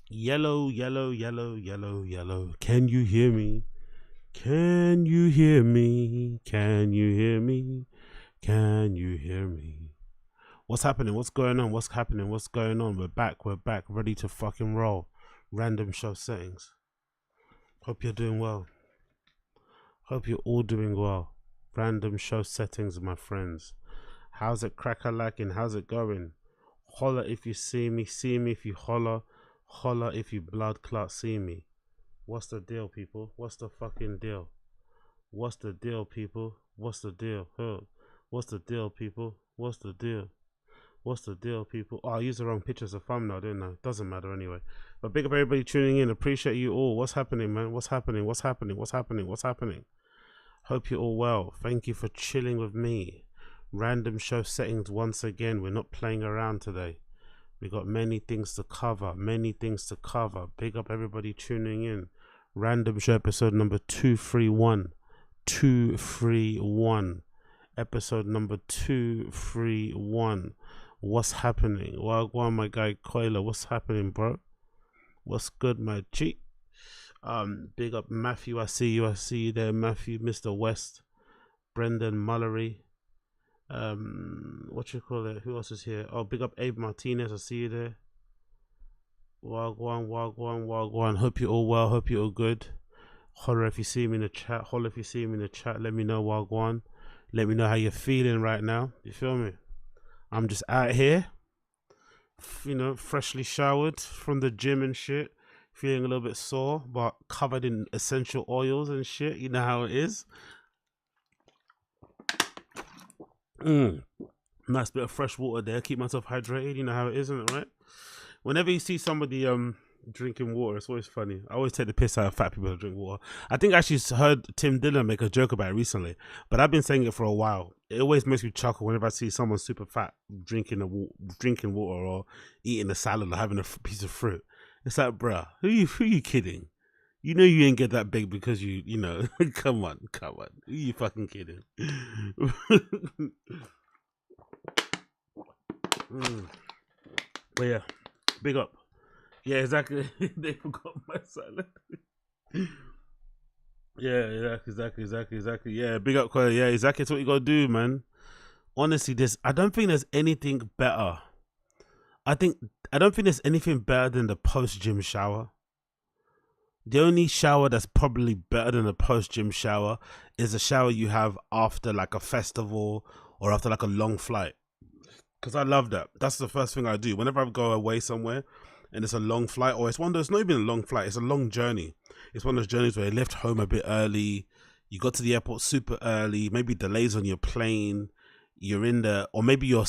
Yellow, yellow, yellow, yellow, yellow. Can you hear me? Can you hear me? Can you hear me? Can you hear me? What's happening? What's going on? What's happening? What's going on? We're back. We're back. Ready to fucking roll. Random show settings. Hope you're doing well. Hope you're all doing well. Random show settings, my friends. How's it cracker lacking? How's it going? Holler if you see me. See me if you holler. Holler if you blood clot see me. What's the deal, people? What's the fucking deal? What's the deal, people? What's the deal? Huh? What's the deal, people? What's the deal? What's the deal, people? Oh, I used the wrong picture as a thumbnail, didn't I? Doesn't matter anyway. But big up everybody tuning in. Appreciate you all. What's happening, man? What's happening? What's happening? What's happening? What's happening? Hope you're all well. Thank you for chilling with me. Random show settings once again. We're not playing around today. We got many things to cover. Many things to cover. Big up everybody tuning in. Random show episode number 231. 231. Episode number 231. What's happening? Well, my guy Coiler. What's happening, bro? What's good, my G? Big up Matthew. I see you there, Matthew. Mr. West. Brendan Mullery. What you call it? Who else is here? Oh, big up Abe Martinez. I see you there. Wagwan. Hope you're all well. Hope you're all good. Holler if you see me in the chat. Holler if you see me in the chat. Let me know, Wagwan. Let me know how you're feeling right now. You feel me? I'm just out here, you know, freshly showered from the gym and shit. Feeling a little bit sore, but covered in essential oils and shit. You know how it is. Nice bit of fresh water there. Keep myself hydrated. You know how it is, isn't it, right? Whenever you see somebody drinking water, it's always funny. I always take the piss out of fat people that drink water. I think I actually heard Tim Dillon make a joke about it recently, but I've been saying it for a while. It always makes me chuckle whenever I see someone super fat drinking water or eating a salad or having a piece of fruit. It's like, bruh, who you kidding? You know you ain't get that big because you know. come on. Who you fucking kidding? But yeah, big up. Yeah, exactly. They forgot my salad. Yeah, exactly. Yeah, big up, Corey. Yeah, exactly. That's what you gotta do, man. Honestly, I don't think there's anything better. I don't think there's anything better than the post gym shower. The only shower that's probably better than a post gym shower is a shower you have after like a festival or after like a long flight. Because I love that. That's the first thing I do whenever I go away somewhere and it's a long flight, or it's one that's not even a long flight, it's a long journey. It's one of those journeys where you left home a bit early, you got to the airport super early, maybe delays on your plane, you're in the, or maybe you're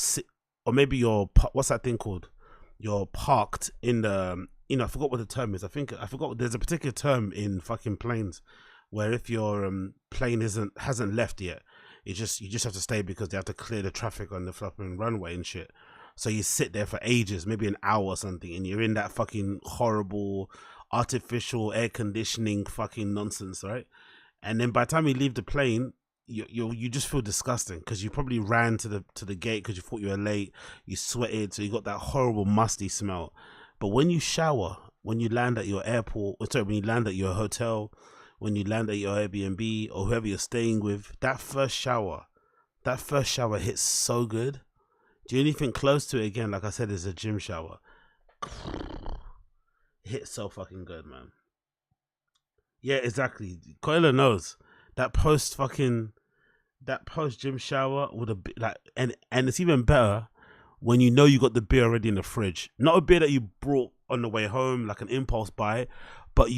what's that thing called? You're parked in the, I forgot what the term is. I forgot. There's a particular term in fucking planes where if your plane hasn't left yet, you just have to stay because they have to clear the traffic on the fucking runway and shit. So you sit there for ages, maybe an hour or something, and you're in that fucking horrible artificial air conditioning fucking nonsense, right? And then by the time you leave the plane, you just feel disgusting because you probably ran to the gate because you thought you were late. You sweated, so you got that horrible musty smell. But when you shower, when you land at your when you land at your hotel, when you land at your Airbnb or whoever you're staying with, that first shower hits so good. Do anything close to it again, like I said, is a gym shower. It hits so fucking good, man. Yeah, exactly. Coiler knows that post gym shower with a like, and it's even better when you know you got the beer already in the fridge. Not a beer that you brought on the way home, like an impulse buy, but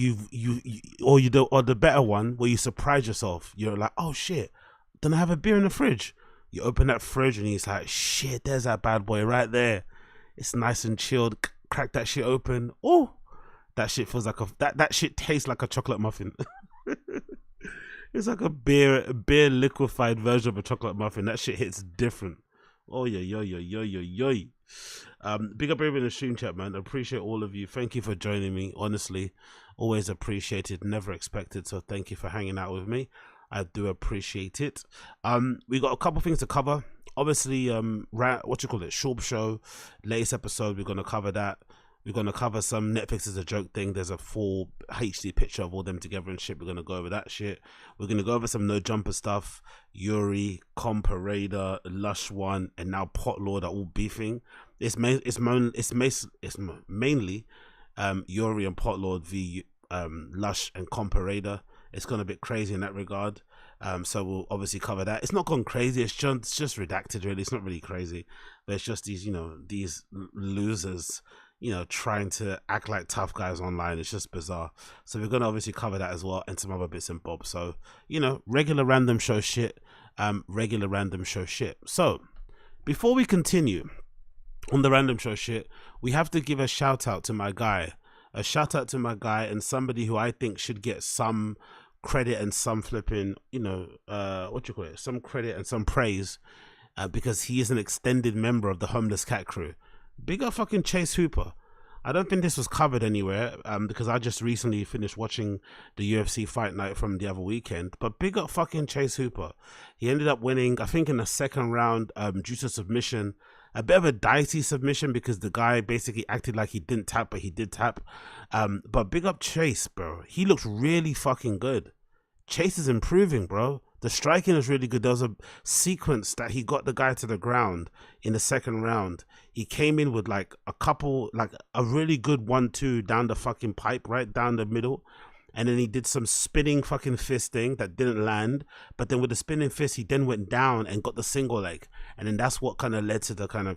or the better one where you surprise yourself. You're like, oh shit, don't I have a beer in the fridge? You open that fridge and he's like, shit, there's that bad boy right there. It's nice and chilled. Crack that shit open. Oh, that shit feels like that shit tastes like a chocolate muffin. It's like a beer liquefied version of a chocolate muffin. That shit hits different. Oh yeah, yo. Big up everybody in the stream chat, man. I appreciate all of you. Thank you for joining me. Honestly, always appreciated. Never expected. So thank you for hanging out with me. I do appreciate it. We got a couple things to cover. Obviously, SCHAUB show, latest episode. We're gonna cover that. We're gonna cover some Netflix is a joke thing. There's a full HD picture of all them together and shit. We're gonna go over that shit. We're gonna go over some no jumper stuff. Yuri, Comparada, Lush One, and now Pot Lord are all beefing. It's mainly Yuri and Pot Lord v Lush and Comparada. It's gone a bit crazy in that regard. So we'll obviously cover that. It's not gone crazy. It's just redacted. Really, it's not really crazy, but it's just these these losers trying to act like tough guys online. It's just bizarre. So we're gonna obviously cover that as well and some other bits and bobs. So regular random show shit. Regular random show shit. So before we continue on the random show shit, we have to give a shout out to my guy. A shout out to my guy and somebody who I think should get some credit and some flipping, some credit and some praise because he is an extended member of the Homeless Cat Crew. Big up fucking Chase Hooper. I don't think this was covered anywhere because I just recently finished watching the UFC fight night from the other weekend. But big up fucking Chase Hooper. He ended up winning, I think in the second round due to submission. A bit of a dicey submission because the guy basically acted like he didn't tap, but he did tap. But big up Chase, bro. He looks really fucking good. Chase is improving, bro. The striking is really good. There was a sequence that he got the guy to the ground in the second round. He came in with like a really good 1-2 down the fucking pipe, right down the middle. And then he did some spinning fucking fist thing that didn't land. But then with the spinning fist, he then went down and got the single leg. And then that's what kind of led to the kind of,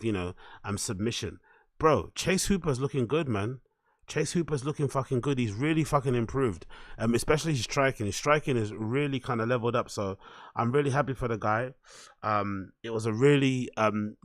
submission. Bro, Chase Hooper's looking good, man. Chase Hooper's looking fucking good. He's really fucking improved, especially his striking. His striking is really kind of leveled up. So I'm really happy for the guy. It was a really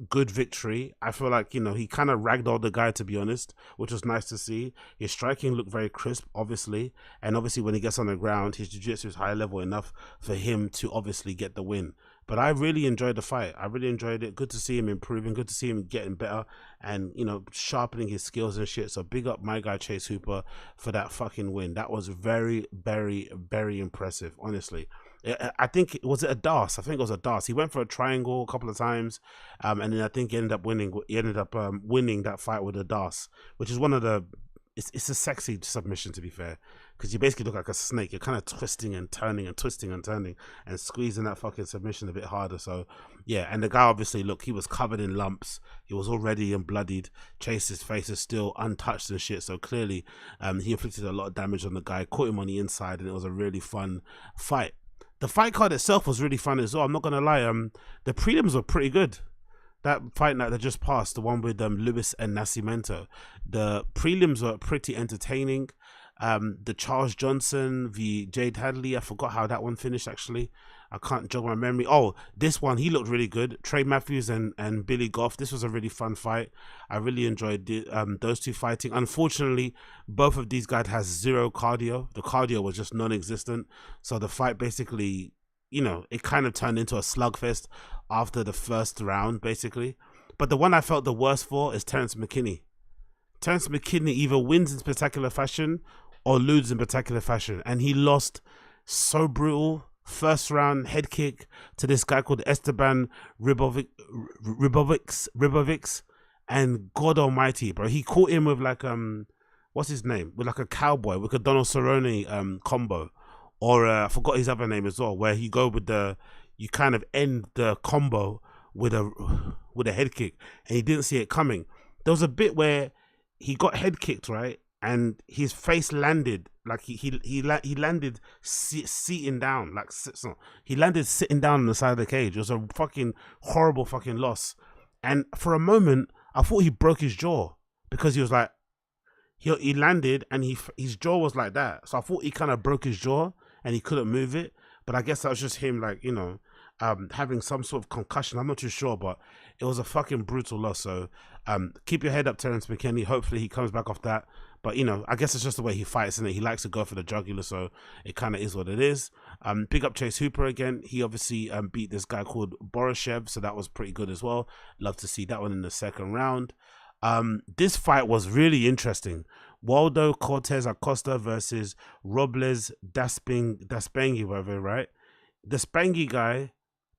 good victory. I feel like, he kind of ragdolled the guy, to be honest, which was nice to see. His striking looked very crisp, obviously. And obviously when he gets on the ground, his jiu-jitsu is high level enough for him to obviously get the win. But I really enjoyed the fight. I really enjoyed it. Good to see him improving. Good to see him getting better and, sharpening his skills and shit. So big up my guy, Chase Hooper, for that fucking win. That was very, very, very impressive, honestly. I think, was it a DAS? I think it was a DAS. He went for a triangle a couple of times. And then I think he ended up winning that fight with a DAS, which is one of the... It's a sexy submission, to be fair, because you basically look like a snake. You're kind of twisting and turning and twisting and turning and squeezing that fucking submission a bit harder. So yeah, and the guy obviously, look, he was covered in lumps. He was already bloodied. Chase's face is still untouched and shit. So clearly, he inflicted a lot of damage on the guy. Caught him on the inside, and it was a really fun fight. The fight card itself was really fun as well. I'm not gonna lie. The prelims were pretty good. That fight night that just passed, the one with Lewis and Nascimento, the prelims were pretty entertaining. The Charles Johnson v Jade Hadley, I forgot how that one finished actually. I can't jog my memory. Oh, this one, he looked really good. Trey Matthews and Billy Goff. This was a really fun fight. I really enjoyed those two fighting. Unfortunately, both of these guys has zero cardio. The cardio was just non-existent. So the fight basically, it kind of turned into a slugfest after the first round, basically. But the one I felt the worst for is Terrence McKinney. Terrence McKinney either wins in spectacular fashion or loses in spectacular fashion. And he lost so brutal. First round head kick to this guy called Esteban Ribovics. And God almighty, bro. He caught him with like, what's his name? With like a cowboy, with a Donald Cerrone combo. Or I forgot his other name as well, where you go with you kind of end the combo with a head kick, and he didn't see it coming. There was a bit where he got head kicked, right, and his face landed like he landed sitting down, like he landed sitting down on the side of the cage. It was a fucking horrible fucking loss, and for a moment I thought he broke his jaw because he was like he landed and his jaw was like that, so I thought he kind of broke his jaw and he couldn't move it. But I guess that was just him, like, having some sort of concussion. I'm not too sure, but it was a fucking brutal loss. So keep your head up, Terrence McKinney. Hopefully he comes back off that. But, I guess it's just the way he fights, and he likes to go for the jugular, so it kind of is what it is. Big up Chase Hooper again. He obviously beat this guy called Boroshev, so that was pretty good as well. Love to see that one in the second round. This fight was really interesting. Waldo Cortez Acosta versus Robles Daspengi, whatever, right? The Spangy guy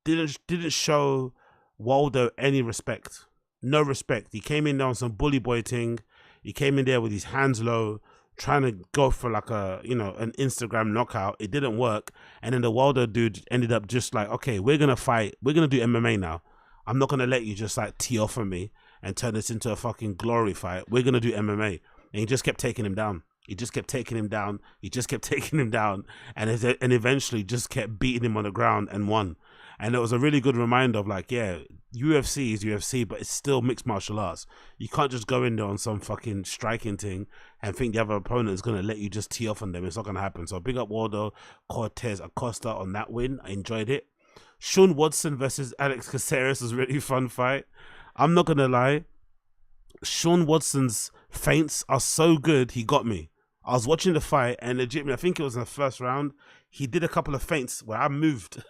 didn't show Waldo any respect. No respect. He came in there on some bully boy thing. He came in there with his hands low, trying to go for like a, you know, an Instagram knockout. It didn't work. And then the Wilder dude ended up just like, okay, we're going to fight. We're going to do MMA now. I'm not going to let you just like tee off on me and turn this into a fucking glory fight. We're going to do MMA. And he just kept taking him down. He just kept taking him down. He just kept taking him down. And eventually just kept beating him on the ground and won. And it was a really good reminder of like, yeah, UFC is UFC, but it's still mixed martial arts. You can't just go in there on some fucking striking thing and think the other opponent is going to let you just tee off on them. It's not going to happen. So big up Waldo Cortez Acosta on that win. I enjoyed it. Sean Watson versus Alex Caceres was a really fun fight. I'm not going to lie. Sean Watson's feints are so good, he got me. I was watching the fight and legitimately, I think it was in the first round, he did a couple of feints where I moved.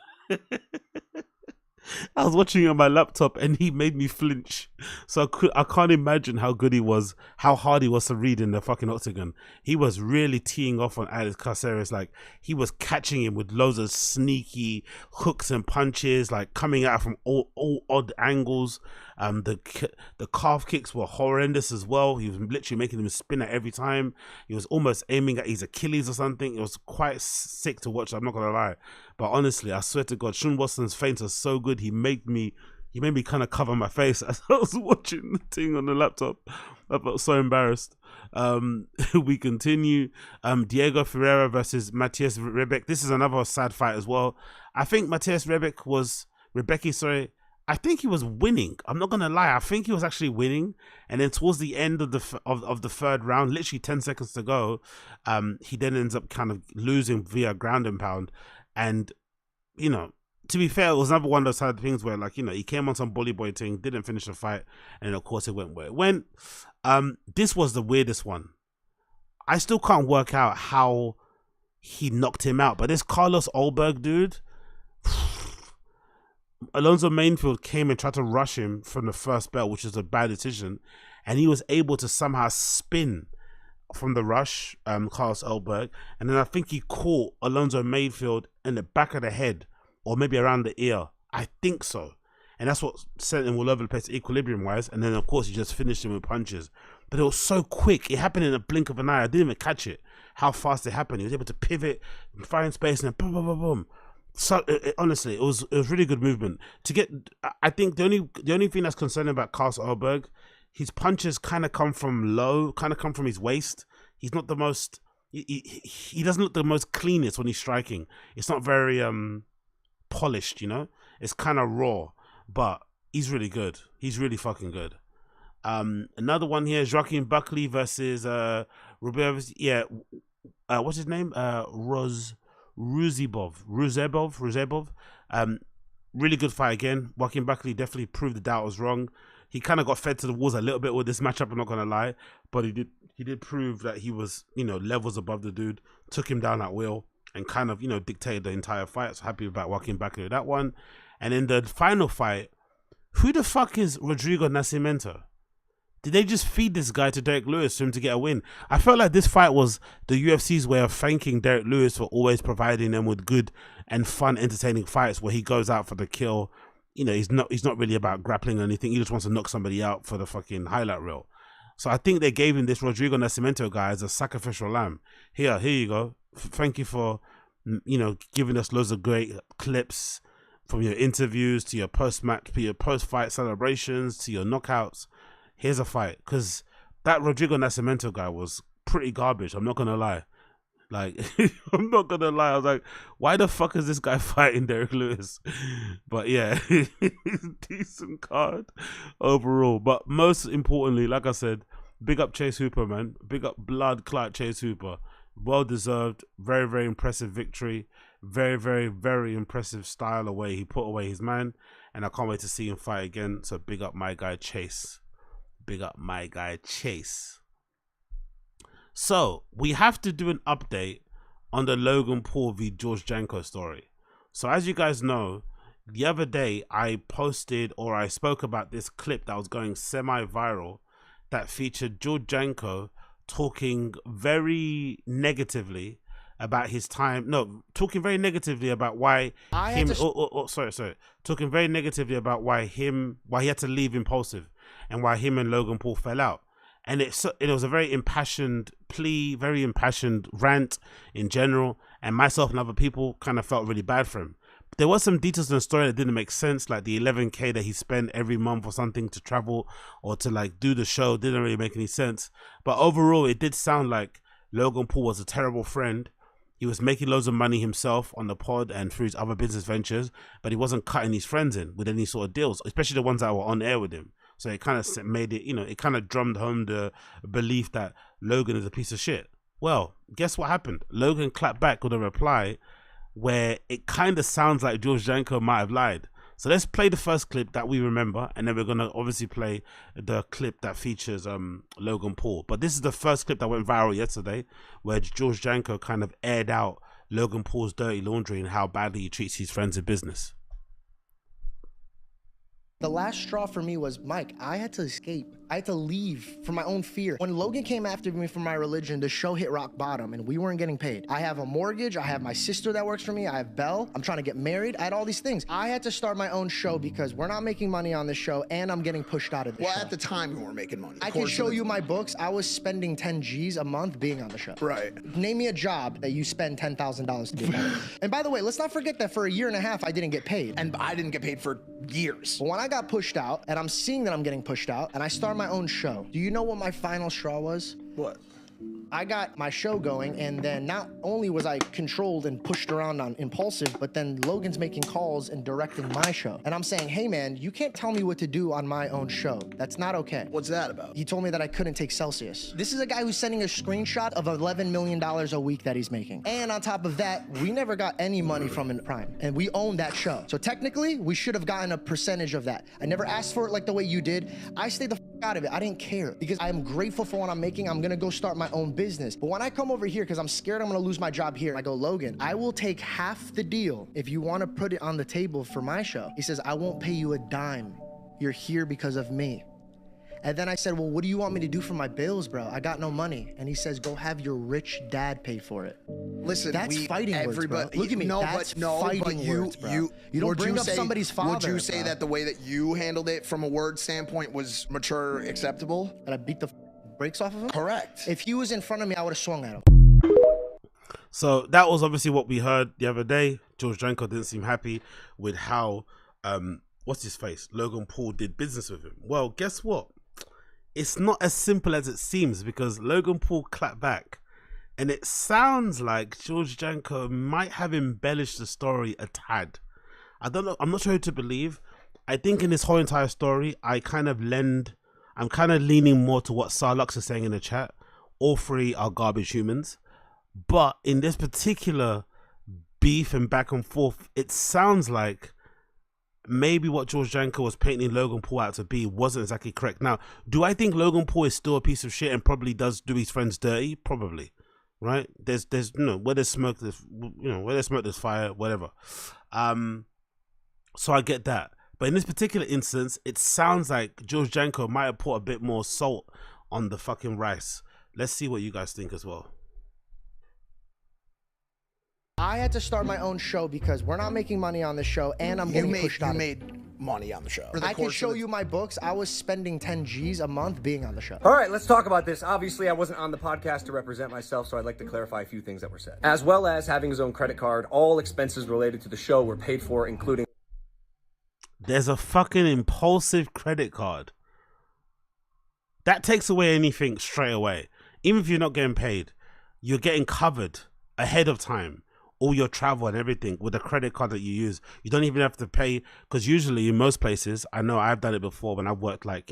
I was watching it on my laptop and he made me flinch. So I can't imagine how good he was, how hard he was to read in the fucking octagon. He was really teeing off on Alex Caceres. Like, he was catching him with loads of sneaky hooks and punches, like coming out from all odd angles. The calf kicks were horrendous as well. He was literally making him spin at every time. He was almost aiming at his Achilles or something. It was quite sick to watch, I'm not gonna lie. But honestly, I swear to God, Sean Watson's feints are so good. He made me kind of cover my face as I was watching the thing on the laptop. I felt so embarrassed. We continue. Diego Ferreira versus Matthias Rebek. This is another sad fight as well. I think Matthias Rebecki, sorry. I think he was winning. I'm not gonna lie. I think he was actually winning, and then towards the end of the third round, literally 10 seconds to go, he then ends up kind of losing via ground and pound. And you know, to be fair, it was another one of those type things where, like, you know, he came on some bully boy thing, didn't finish the fight, and of course it went where it went. This was the weirdest one. I still can't work out how he knocked him out, but this Carlos Ulberg dude. Alonzo Mainfield came and tried to rush him from the first bell, which is a bad decision, and he was able to somehow spin from the rush, Carlos Ulberg, and then I think he caught Alonzo Mainfield in the back of the head, or maybe around the ear. I think so, and that's what sent him all over the place equilibrium-wise, and then of course he just finished him with punches. But it was so quick, it happened in a blink of an eye. I didn't even catch it, how fast it happened. He was able to pivot, find space, and then boom, boom, boom, boom. So honestly, it was really good movement to get. I think the only thing that's concerning about Carlos Ulberg, his punches kind of come from low, kind of come from his waist. He's not the most. He doesn't look the most cleanest when he's striking. It's not very polished, you know. It's kind of raw, but he's really good. He's really fucking good. Another one here: Joaquin Buckley versus Rublev. Yeah, what's his name? Ruzebov. Really good fight again. Joaquin Buckley definitely proved the doubt was wrong. He kind of got fed to the walls a little bit with this matchup, I'm not gonna lie, but he did prove that he was, you know, levels above the dude, took him down at will, and kind of, you know, dictated the entire fight. So happy about Joaquin Buckley with that one. And in the final fight, who the fuck is Rodrigo Nascimento? Did they just feed this guy to Derek Lewis for him to get a win? I felt like this fight was the UFC's way of thanking Derek Lewis for always providing them with good and fun, entertaining fights where he goes out for the kill. You know, he's not really about grappling or anything. He just wants to knock somebody out for the fucking highlight reel. So I think they gave him this Rodrigo Nascimento guy as a sacrificial lamb. Here you go. Thank you for, you know, giving us loads of great clips from your interviews to your post-match, to your post-fight celebrations, to your knockouts. Here's a fight, because that Rodrigo Nascimento guy was pretty garbage. I'm not gonna lie. Like, I'm not gonna lie. I was like, why the fuck is this guy fighting Derek Lewis? But yeah, decent card overall. But most importantly, like I said, big up Chase Hooper, man. Big up blood clot Chase Hooper. Well deserved. Very, very impressive victory. Very, very, very impressive style away. He put away his man, and I can't wait to see him fight again. So big up my guy Chase. Big up my guy Chase. So we have to do an update on the Logan Paul v George Janko story. So as you guys know, the other day I posted, or I spoke about this clip that was going semi-viral that featured George Janko talking very negatively about his time. No, talking very negatively about why talking very negatively about why he had to leave Impulsive and why him and Logan Paul fell out. And it was a very impassioned plea, very impassioned rant in general. And myself and other people kind of felt really bad for him. There was some details in the story that didn't make sense, like the 11K that he spent every month or something to travel or to like do the show didn't really make any sense. But overall, it did sound like Logan Paul was a terrible friend. He was making loads of money himself on the pod and through his other business ventures, but he wasn't cutting his friends in with any sort of deals, especially the ones that were on air with him. So it kind of made it, it kind of drummed home the belief that Logan is a piece of shit. Well, guess what happened? Logan clapped back with a reply where it kind of sounds like George Janko might have lied. So let's play the first clip that we remember, and then we're going to obviously play the clip that features Logan Paul. But this is the first clip that went viral yesterday, where George Janko kind of aired out Logan Paul's dirty laundry and how badly he treats his friends in business. The last straw for me was, Mike, I had to escape. I had to leave for my own fear. When Logan came after me for my religion, the show hit rock bottom and we weren't getting paid. I have a mortgage. I have my sister that works for me. I have Belle. I'm trying to get married. I had all these things. I had to start my own show because we're not making money on this show and I'm getting pushed out of the show. Well, at the time we weren't making money. I can show you my books. I was spending 10 G's a month being on the show. Right. Name me a job that you spend $10,000 to be on. And by the way, let's not forget that for a year and a half, I didn't get paid. And I didn't get paid for years. But when I got pushed out and I'm seeing that I'm getting pushed out and I start my own show, do you know what my final straw was? What? I got my show going, and then not only was I controlled and pushed around on impulsive, but then Logan's making calls and directing my show. And I'm saying, hey man, you can't tell me what to do on my own show. That's not okay. What's that about? He told me that I couldn't take Celsius. This is a guy who's sending a screenshot of $11 million a week that he's making. And on top of that, we never got any money from Prime, and we own that show. So technically, we should have gotten a percentage of that. I never asked for it like the way you did. I stayed the f out of it. I didn't care because I'm grateful for what I'm making. I'm gonna go start my own business. But when I come over here, because I'm scared I'm gonna lose my job here, I go, Logan, I will take half the deal if you wanna put it on the table for my show. He says, I won't pay you a dime. You're here because of me. And then I said, well, what do you want me to do for my bills, bro? I got no money. And he says, go have your rich dad pay for it. Listen, that's fighting words, bro. Look at me. That's fighting words, bro. You don't bring up somebody's father. Would you say that the way that you handled it from a word standpoint was mature, acceptable? That I beat the brakes off of him? Correct. If he was in front of me, I would have swung at him. So that was obviously what we heard the other day. George Janko didn't seem happy with how, what's his face? Logan Paul did business with him. Well, guess what? It's not as simple as it seems because Logan Paul clapped back. And it sounds like George Janko might have embellished the story a tad. I don't know. I'm not sure who to believe. I think in this whole entire story, I'm kind of leaning more to what Sarlux is saying in the chat. All three are garbage humans. But in this particular beef and back and forth, it sounds like maybe what George Janko was painting Logan Paul out to be wasn't exactly correct. Now, do I think Logan Paul is still a piece of shit and probably does do his friends dirty? Probably, right? There's where there's smoke, there's fire, whatever. So I get that. But in this particular instance, it sounds like George Janko might have put a bit more salt on the fucking rice. Let's see what you guys think as well. I had to start my own show because we're not making money on this show and I'm getting pushed out. You made money on the show. I can show you my books. I was spending 10 G's a month being on the show. All right, let's talk about this. Obviously, I wasn't on the podcast to represent myself, so I'd like to clarify a few things that were said. As well as having his own credit card, all expenses related to the show were paid for, including... There's a fucking impulsive credit card. That takes away anything straight away. Even if you're not getting paid, you're getting covered ahead of time. All your travel and everything with the credit card that you use. You don't even have to pay, because usually in most places, I know I've done it before when I've worked like,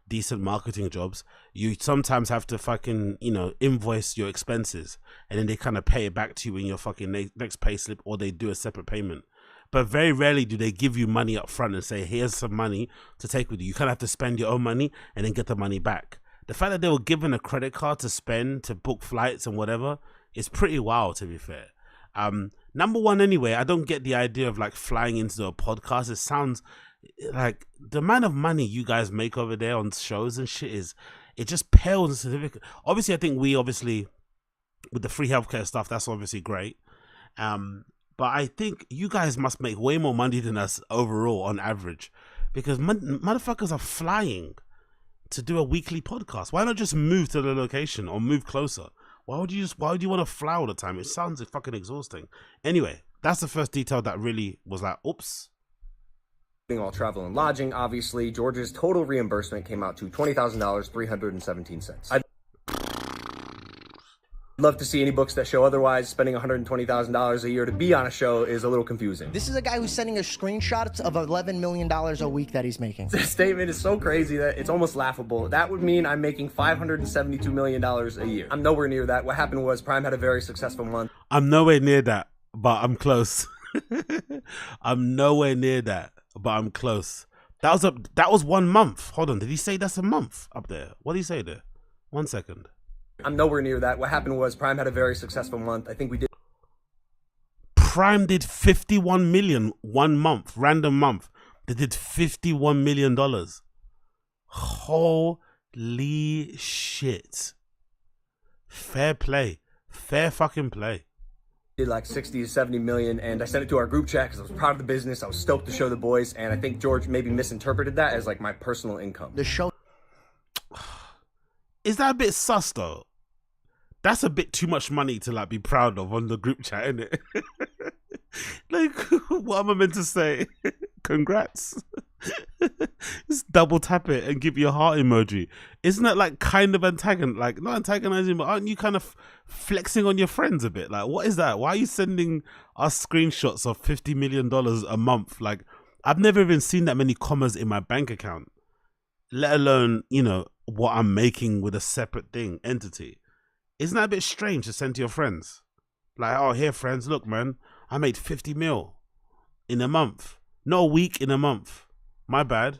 decent marketing jobs, you sometimes have to fucking, invoice your expenses and then they kind of pay it back to you in your fucking next pay slip, or they do a separate payment. But very rarely do they give you money up front and say, here's some money to take with you. You kind of have to spend your own money and then get the money back. The fact that they were given a credit card to spend, to book flights and whatever, is pretty wild, to be fair. Number one, anyway, I don't get the idea of like flying into a podcast. It sounds like the amount of money you guys make over there on shows and shit it just pales in significance. Obviously, I think with the free healthcare stuff, that's obviously great. But I think you guys must make way more money than us overall on average, because motherfuckers are flying to do a weekly podcast? Why not just move to the location or move closer? Why would you want to fly all the time? It sounds fucking exhausting. Anyway, that's the first detail that really was like, oops. All travel and lodging, obviously. George's total reimbursement came out to $20,000, 317 cents. I'd love to see any books that show otherwise. Spending $120,000 a year to be on a show is a little confusing. This is a guy who's sending us screenshots of $11 million a week that he's making. This statement is so crazy that it's almost laughable. That would mean I'm making $572 million a year. I'm nowhere near that. What happened was Prime had a very successful month. I'm nowhere near that, but I'm close. I'm nowhere near that, but I'm close. That was 1 month. Hold on, did he say that's a month up there? What did he say there? 1 second. I'm nowhere near that. What happened was Prime had a very successful month. I think we did. Prime did 51 million 1 month, random month. They did $51 million. Holy shit. Fair play. Fair fucking play. Did like 60 to 70 million, and I sent it to our group chat because I was proud of the business. I was stoked to show the boys, and I think George maybe misinterpreted that as like my personal income. The show. Is that a bit sus though? That's a bit too much money to like be proud of on the group chat, isn't it? Like, what am I meant to say? Congrats. Just double tap it and give you a heart emoji. Isn't that like kind of like not antagonizing, but aren't you kind of flexing on your friends a bit? Like, what is that? Why are you sending us screenshots of $50 million a month? Like, I've never even seen that many commas in my bank account, let alone, you know, what I'm making with a separate entity. Isn't that a bit strange to send to your friends? Like, oh, here, friends, look, man, I made 50 mil in a month. Not a week, in a month. My bad.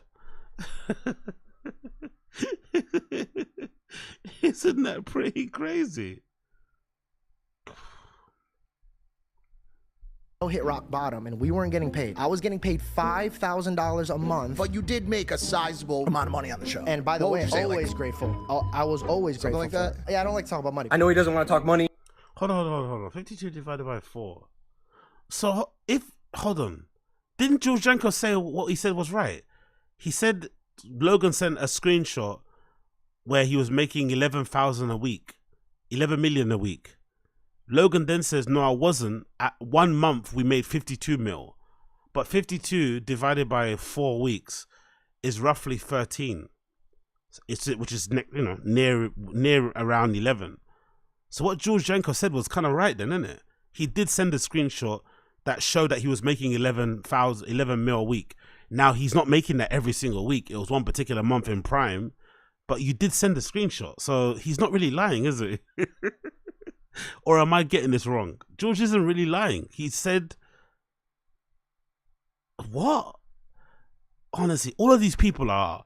Isn't that pretty crazy? Hit rock bottom and we weren't getting paid. I was getting paid $5,000 a month. But you did make a sizable amount of money on the show. And by the What would way, you say, always like, grateful. I was always grateful like for that? it. Yeah, I don't like talking about money. I know he doesn't want to talk money. Hold on. 52 divided by 4. So hold on. Didn't George Janko say what he said was right? He said Logan sent a screenshot where he was making 11,000 a week, 11 million a week. Logan then says, no, I wasn't. At 1 month, we made 52 mil. But 52 divided by 4 weeks is roughly 13. Which is near around 11. So what George Janko said was kind of right then, isn't it? He did send a screenshot that showed that he was making 11 mil a week. Now, he's not making that every single week. It was one particular month in Prime. But you did send a screenshot. So he's not really lying, is he? Or am I getting this wrong? George isn't really lying. He said, what? Honestly, all of these people are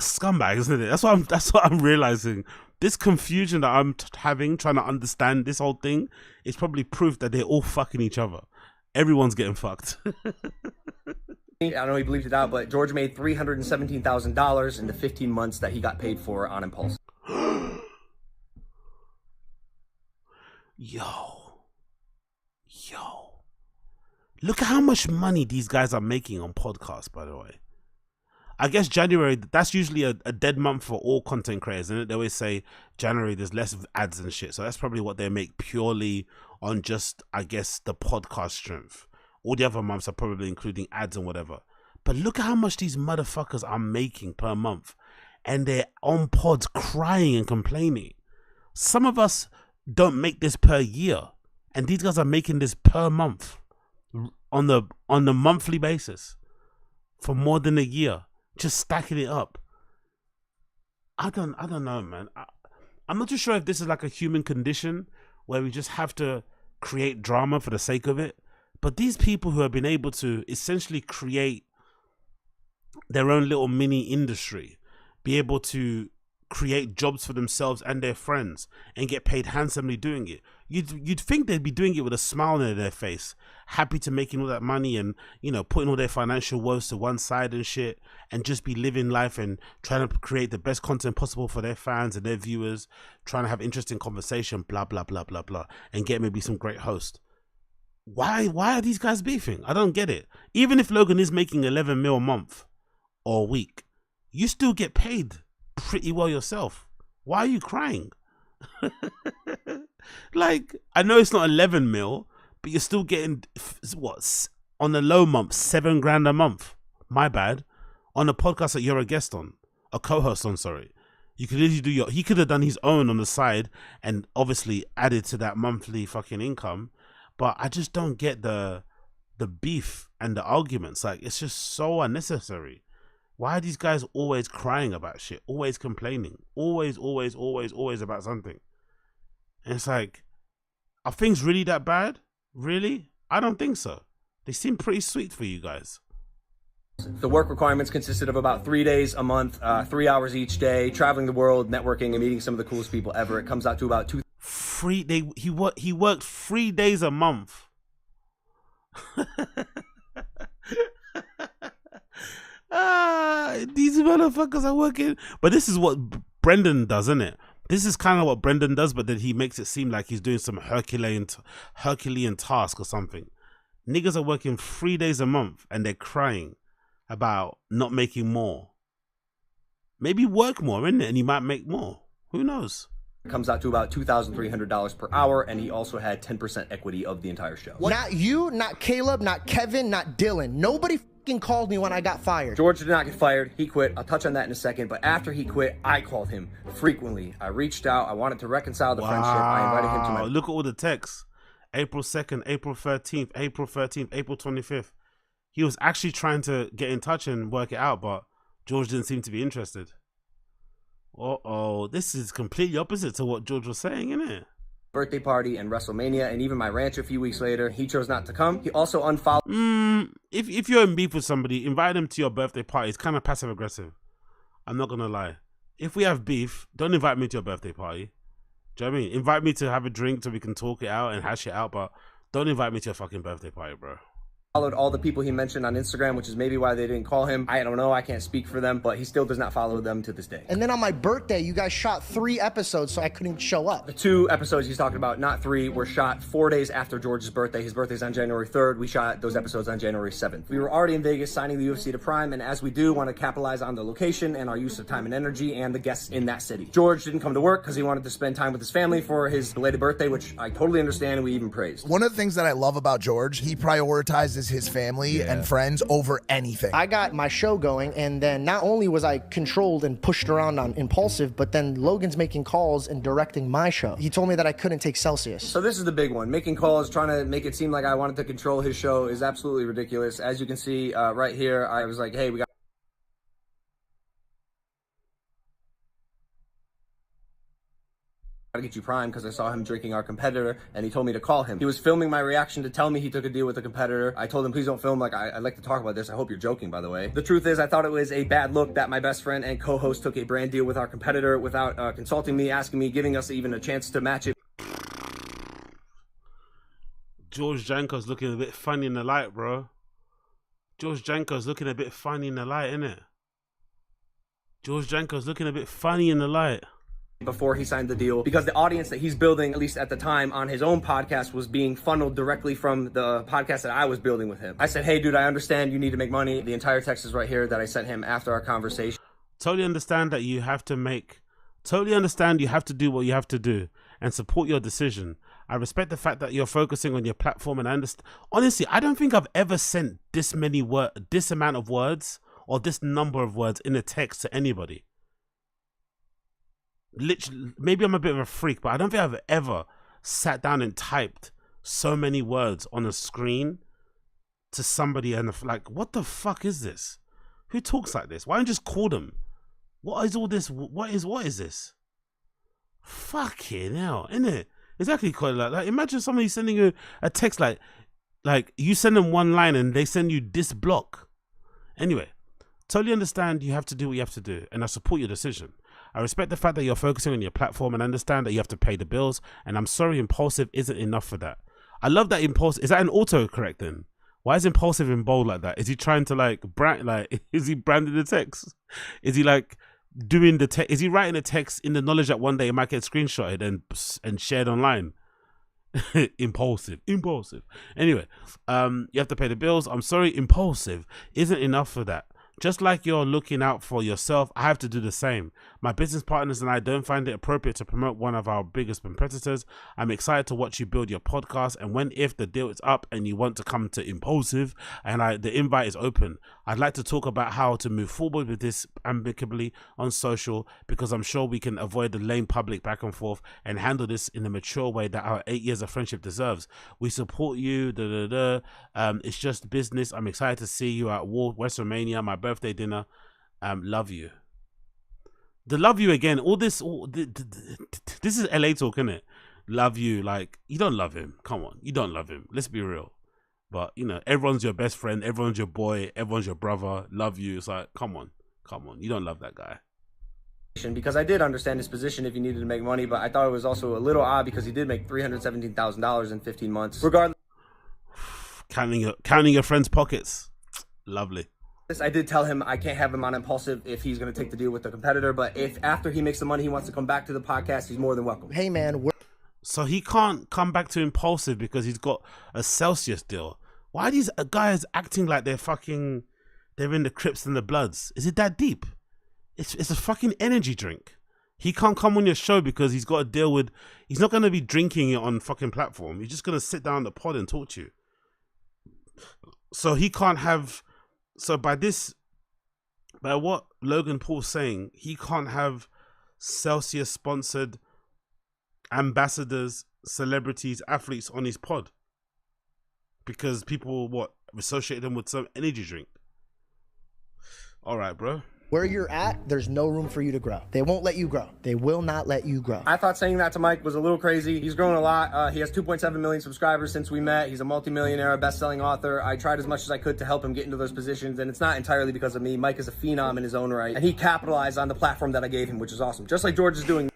scumbags, isn't it? That's what I'm realizing. This confusion that I'm having, trying to understand this whole thing, is probably proof that they're all fucking each other. Everyone's getting fucked. I don't know he believed it out, but George made $317,000 in the 15 months that he got paid for on Impulse. Yo. Look at how much money these guys are making on podcasts, by the way. I guess January, that's usually a dead month for all content creators, isn't it? They always say January there's less ads and shit. So that's probably what they make purely on just, I guess, the podcast strength. All the other months are probably including ads and whatever. But look at how much these motherfuckers are making per month. And they're on pods crying and complaining. Some of us don't make this per year. And these guys are making this per month. On the monthly basis. For more than a year. Just stacking it up. I don't know, man. I'm not too sure if this is like a human condition where we just have to create drama for the sake of it. But these people who have been able to essentially create their own little mini industry, be able to create jobs for themselves and their friends and get paid handsomely doing it. You'd think they'd be doing it with a smile on their face, happy to making all that money and, you know, putting all their financial woes to one side and shit, and just be living life and trying to create the best content possible for their fans and their viewers, trying to have interesting conversation, blah, blah, blah, blah, blah, and get maybe some great host. Why are these guys beefing? I don't get it. Even if Logan is making 11 mil a month or a week, you still get paid pretty well yourself. Why are you crying? Like, I know it's not 11 mil, but you're still getting, what, on the low month, $7,000 a month. My bad. On a podcast that you're a guest on, a co-host on, sorry. You could easily do he could have done his own on the side and obviously added to that monthly fucking income. But I just don't get the beef and the arguments. Like, it's just so unnecessary. Why are these guys always crying about shit? Always complaining. Always about something. And it's like, are things really that bad? Really? I don't think so. They seem pretty sweet for you guys. The work requirements consisted of about 3 days a month, 3 hours each day, traveling the world, networking, and meeting some of the coolest people ever. It comes out to about He worked 3 days a month. These motherfuckers are working. But this is what Brendan does, isn't it? This is kind of what Brendan does, but then he makes it seem like he's doing some Herculean task or something. Niggas are working 3 days a month and they're crying about not making more. Maybe work more, innit? And you might make more. Who knows? It comes out to about $2,300 per hour, and he also had 10% equity of the entire show. Not you, not Caleb, not Kevin, not Dylan. Nobody fucking called me when I got fired. George did not get fired. He quit. I'll touch on that in a second. But after he quit, I called him frequently. I reached out. I wanted to reconcile the friendship. I invited him to my... Look at all the texts. April 2nd, April 13th, April 13th, April 25th. He was actually trying to get in touch and work it out, but George didn't seem to be interested. Uh-oh, this is completely opposite to what George was saying, isn't it? Birthday party and WrestleMania and even my ranch a few weeks later. He chose not to come. He also unfollowed. If you're in beef with somebody, invite them to your birthday party. It's kind of passive aggressive. I'm not gonna lie. If we have beef, don't invite me to your birthday party. Do you know what I mean? Invite me to have a drink so we can talk it out and hash it out, but don't invite me to your fucking birthday party, bro. Followed all the people he mentioned on Instagram, which is maybe why they didn't call him. I don't know. I can't speak for them, but he still does not follow them to this day. And then on my birthday, you guys shot 3 episodes, so I couldn't show up. The 2 episodes he's talking about, not 3, were shot 4 days after George's birthday. His birthday's on January 3rd. We shot those episodes on January 7th. We were already in Vegas signing the UFC to Prime, and as we do, want to capitalize on the location and our use of time and energy and the guests in that city. George didn't come to work because he wanted to spend time with his family for his belated birthday, which I totally understand and we even praised. One of the things that I love about George, he prioritizes his family and friends over anything. I got my show going, and then not only was I controlled and pushed around on Impulsive, but then Logan's making calls and directing my show. He told me that I couldn't take Celsius. So this is the big one. Making calls, trying to make it seem like I wanted to control his show is absolutely ridiculous. As you can see right here, I was like, hey, we got to get you Prime because I saw him drinking our competitor and he told me to call him. He was filming my reaction to tell me he took a deal with a competitor. I told him, please don't film. Like, I'd like to talk about this. I hope you're joking, by the way. The truth is, I thought it was a bad look that my best friend and co-host took a brand deal with our competitor without consulting me, asking me, giving us even a chance to match it. George Janko's looking a bit funny in the light, bro. George Janko's looking a bit funny in the light, innit? George Janko's looking a bit funny in the light. Before he signed the deal, because the audience that he's building, at least at the time, on his own podcast was being funneled directly from the podcast that I was building with him. I said, hey, dude, I understand you need to make money. The entire text is right here that I sent him after our conversation. Totally understand that you have to do what you have to do and support your decision. I respect the fact that you're focusing on your platform, and I understand. Honestly, I don't think I've ever sent this amount of words or this number of words in a text to anybody. Literally, maybe I'm a bit of a freak, but I don't think I've ever sat down and typed so many words on a screen to somebody and like, what the fuck is this? Who talks like this? Why don't you just call them? What is all this? What is this? Fucking hell, innit? Exactly, quite like imagine somebody sending you a text like you send them one line and they send you this block. Anyway, totally understand you have to do what you have to do, and I support your decision. I respect the fact that you're focusing on your platform and understand that you have to pay the bills. And I'm sorry, Impulsive isn't enough for that. I love that Impulsive. Is that an autocorrect then? Why is Impulsive in bold like that? Is he trying to is he branding the text? Is he like doing the text? Is he writing a text in the knowledge that one day it might get screenshotted and shared online? Impulsive. Anyway, you have to pay the bills. I'm sorry, Impulsive isn't enough for that. Just like you're looking out for yourself, I have to do the same. My business partners and I don't find it appropriate to promote one of our biggest competitors. I'm excited to watch you build your podcast, and if the deal is up and you want to come to Impulsive, and the invite is open, I'd like to talk about how to move forward with this amicably on social, because I'm sure we can avoid the lame public back and forth and handle this in a mature way that our 8 years of friendship deserves. We support you. It's just business. I'm excited to see you at West Romania, my birthday dinner. Love you. The love you again. This is LA talk, isn't it? Love you. Like, you don't love him. Come on, you don't love him. Let's be real. But you know, everyone's your best friend. Everyone's your boy. Everyone's your brother. Love you. It's like, come on. You don't love that guy. Because I did understand his position if he needed to make money, but I thought it was also a little odd because he did make $317,000 in 15 months. Regardless, counting your friends' pockets. Lovely. I did tell him I can't have him on Impulsive if he's going to take the deal with the competitor, but if after he makes the money he wants to come back to the podcast, he's more than welcome. Hey man, so he can't come back to Impulsive because he's got a Celsius deal. Why are these guys acting like they're in the Crips and the Bloods? Is it that deep? It's a fucking energy drink. He can't come on your show because he's got a deal with... He's not going to be drinking it on fucking platform. He's just going to sit down on the pod and talk to you. So he can't have... So by what Logan Paul's saying, he can't have Celsius sponsored ambassadors, celebrities, athletes on his pod because people associate them with some energy drink. All right, bro. where you're at, there's no room for you to grow. They won't let you grow. They will not let you grow. I thought saying that to Mike was a little crazy. He's grown a lot. He has 2.7 million subscribers since we met. He's a multimillionaire, a best-selling author. I tried as much as I could to help him get into those positions, and it's not entirely because of me. Mike is a phenom in his own right, and he capitalized on the platform that I gave him, which is awesome. Just like George is doing.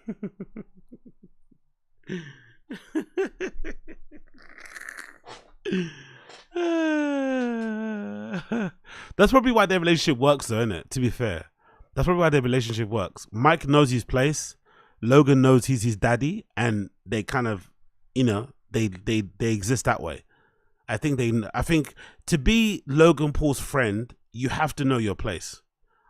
That's probably why their relationship works, though, isn't it? To be fair, that's probably why their relationship works. Mike knows his place. Logan knows he's his daddy, and they kind of, you know, they exist that way. I think to be Logan Paul's friend, you have to know your place.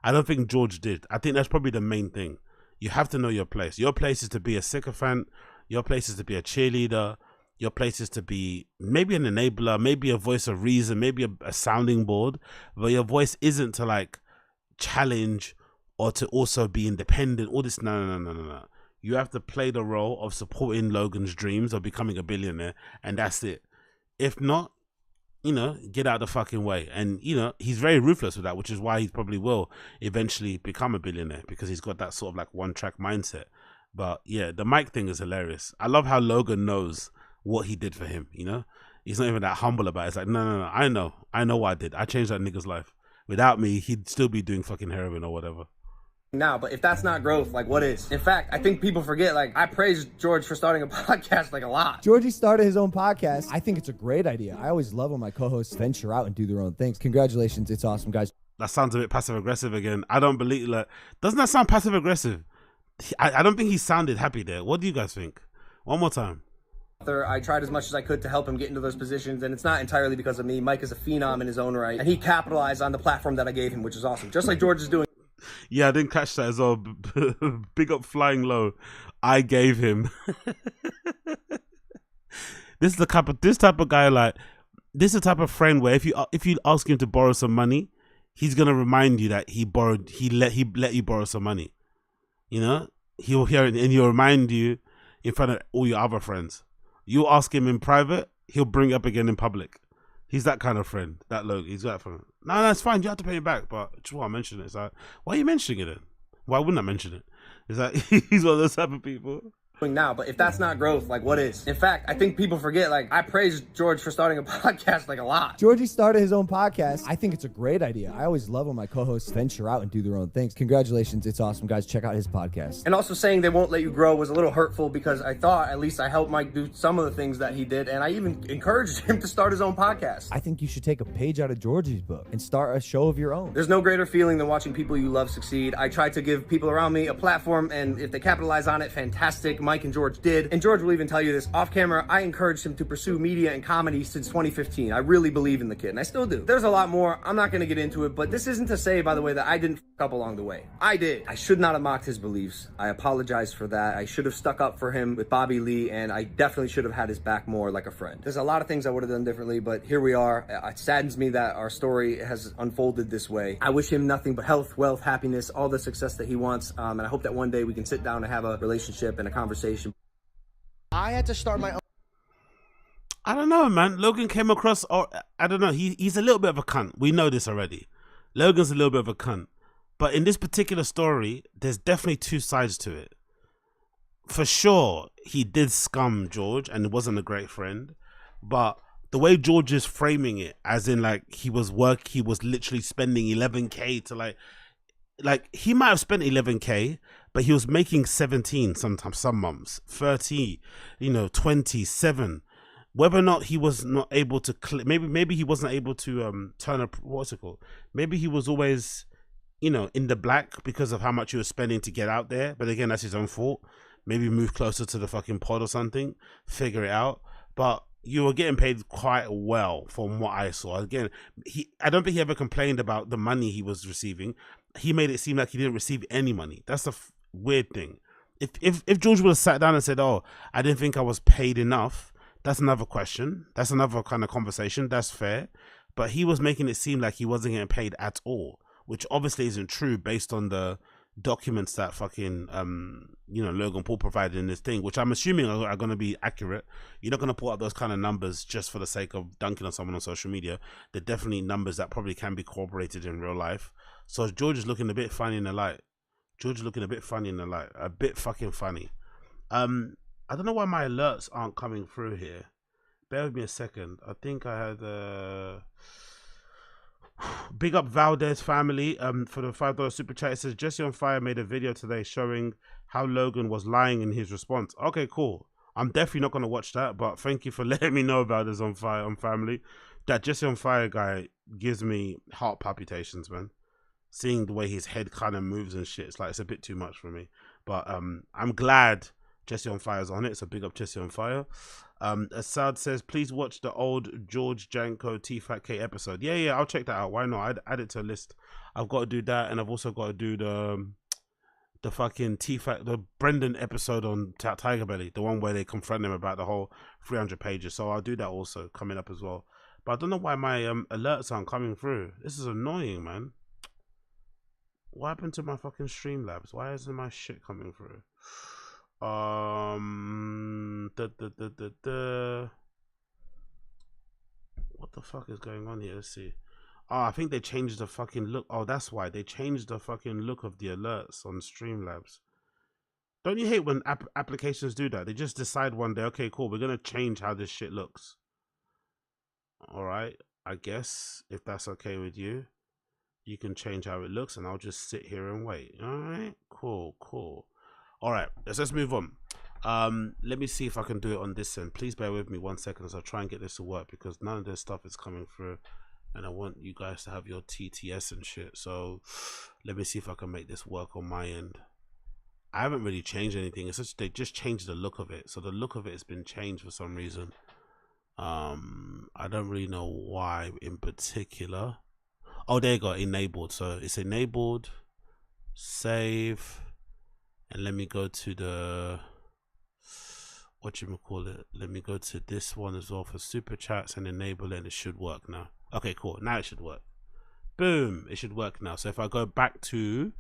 I don't think George did. I think that's probably the main thing. You have to know your place. Your place is to be a sycophant. Your place is to be a cheerleader. Your place is to be maybe an enabler, maybe a voice of reason, maybe a sounding board. But your voice isn't to like challenge or to also be independent. All this, no. You have to play the role of supporting Logan's dreams of becoming a billionaire, and that's it. If not, you know, get out of the fucking way. And, you know, he's very ruthless with that, which is why he probably will eventually become a billionaire, because he's got that sort of like one-track mindset. But yeah, the Mike thing is hilarious. I love how Logan knows what he did for him, you know? He's not even that humble about it. It's like, no, I know what I did. I changed that nigga's life. Without me, he'd still be doing fucking heroin or whatever. Now, but if that's not growth, like what is? In fact, I think people forget, like, I praised George for starting a podcast like a lot. Georgie started his own podcast. I think it's a great idea. I always love when my co-hosts venture out and do their own things. Congratulations. It's awesome, guys. That sounds a bit passive-aggressive again. I don't believe, like, doesn't that sound passive-aggressive? I don't think he sounded happy there. What do you guys think? One more time. I tried as much as I could to help him get into those positions, and it's not entirely because of me. Mike is a phenom in his own right, and he capitalized on the platform that I gave him, which is awesome. Just like George is doing. Yeah, I didn't catch that as well. Big up Flying Low. I gave him. This type of guy, like, this is the type of friend where if you ask him to borrow some money, he's gonna remind you that he let you borrow some money. You know, he'll hear it and he'll remind you in front of all your other friends. You ask him in private, he'll bring it up again in public. He's that kind of friend, that Logan. He's that friend. No, it's fine. You have to pay him back. But just want to mention it. It's like, why are you mentioning it then? Why wouldn't I mention it? It's like, he's one of those type of people. Now, but if that's not growth, like what is? In fact, I think people forget, like, I praised George for starting a podcast like a lot. Georgie started his own podcast. I think it's a great idea. I always love when my co-hosts venture out and do their own things. Congratulations. It's awesome, guys. Check out his podcast. And also saying they won't let you grow was a little hurtful because I thought at least I helped Mike do some of the things that he did, and I even encouraged him to start his own podcast. I think you should take a page out of Georgie's book and start a show of your own. There's no greater feeling than watching people you love succeed. I try to give people around me a platform, and if they capitalize on it, fantastic. Mike and George did. And George will even tell you this off camera. I encouraged him to pursue media and comedy since 2015. I really believe in the kid, and I still do. There's a lot more. I'm not going to get into it, but this isn't to say, by the way, that I didn't fuck up along the way. I did. I should not have mocked his beliefs. I apologize for that. I should have stuck up for him with Bobby Lee, and I definitely should have had his back more like a friend. There's a lot of things I would have done differently, but here we are. It saddens me that our story has unfolded this way. I wish him nothing but health, wealth, happiness, all the success that he wants, and I hope that one day we can sit down and have a relationship and a conversation. I had to start my own. I don't know, man. Logan came across, or I don't know. He's a little bit of a cunt. We know this already. Logan's a little bit of a cunt. But in this particular story, there's definitely two sides to it. For sure, he did scum George and wasn't a great friend. But the way George is framing it, as in like he was literally spending 11K to like he might have spent 11K, but he was making 17 sometimes, some months, 30, 27. Whether or not he was not able to, maybe he wasn't able to turn up, what's it called? Maybe he was always, in the black because of how much he was spending to get out there. But again, that's his own fault. Maybe move closer to the fucking pod or something, figure it out. But you were getting paid quite well from what I saw. Again, I don't think he ever complained about the money he was receiving. He made it seem like he didn't receive any money. That's the weird thing. If George would have sat down and said, "Oh, I didn't think I was paid enough," that's another question. That's another kind of conversation. That's fair. But he was making it seem like he wasn't getting paid at all, which obviously isn't true based on the documents that fucking Logan Paul provided in this thing, which I'm assuming are going to be accurate. You're not going to put up those kind of numbers just for the sake of dunking on someone on social media. They're definitely numbers that probably can be corroborated in real life. So George is looking a bit funny in the light. A bit fucking funny. I don't know why my alerts aren't coming through here. Bear with me a second. I think I had big up Valdez family for the $5 super chat. It says Jesse on Fire made a video today showing how Logan was lying in his response. Okay, cool. I'm definitely not going to watch that, but thank you for letting me know about this on Fire on family. That Jesse on Fire guy gives me heart palpitations, man. Seeing the way his head kind of moves and shit, it's a bit too much for me. But I'm glad Jesse on Fire's on it, so big up Jesse on Fire. Assad says, please watch the old George Janko T-Fat K episode. Yeah, I'll check that out. Why not? I'd add it to a list. I've got to do that, and I've also got to do the fucking T-Fat, the Brendan episode on Tiger Belly, the one where they confront him about the whole 300 pages. So I'll do that also, coming up as well. But I don't know why my alerts aren't coming through. This is annoying, man. What happened to my fucking Streamlabs? Why isn't my shit coming through? What the fuck is going on here? Let's see. Oh, I think they changed the fucking look. Oh, that's why they changed the fucking look of the alerts on Streamlabs. Don't you hate when applications do that? They just decide one day, okay, cool, we're gonna change how this shit looks. All right, I guess if that's okay with you, you can change how it looks, and I'll just sit here and wait. All right, cool. All right, let's move on. Let me see if I can do it on this end. Please bear with me 1 second as I try and get this to work, because none of this stuff is coming through, and I want you guys to have your TTS and shit. So let me see if I can make this work on my end. I haven't really changed anything. It's just they just changed the look of it. So the look of it has been changed for some reason. I don't really know why in particular. Oh, there you go, enabled. So it's enabled. Save. And let me go to the, let me go to this one as well for super chats and enable it, and it should work now. Okay, cool. Now it should work. Boom. It should work now. So if I go back to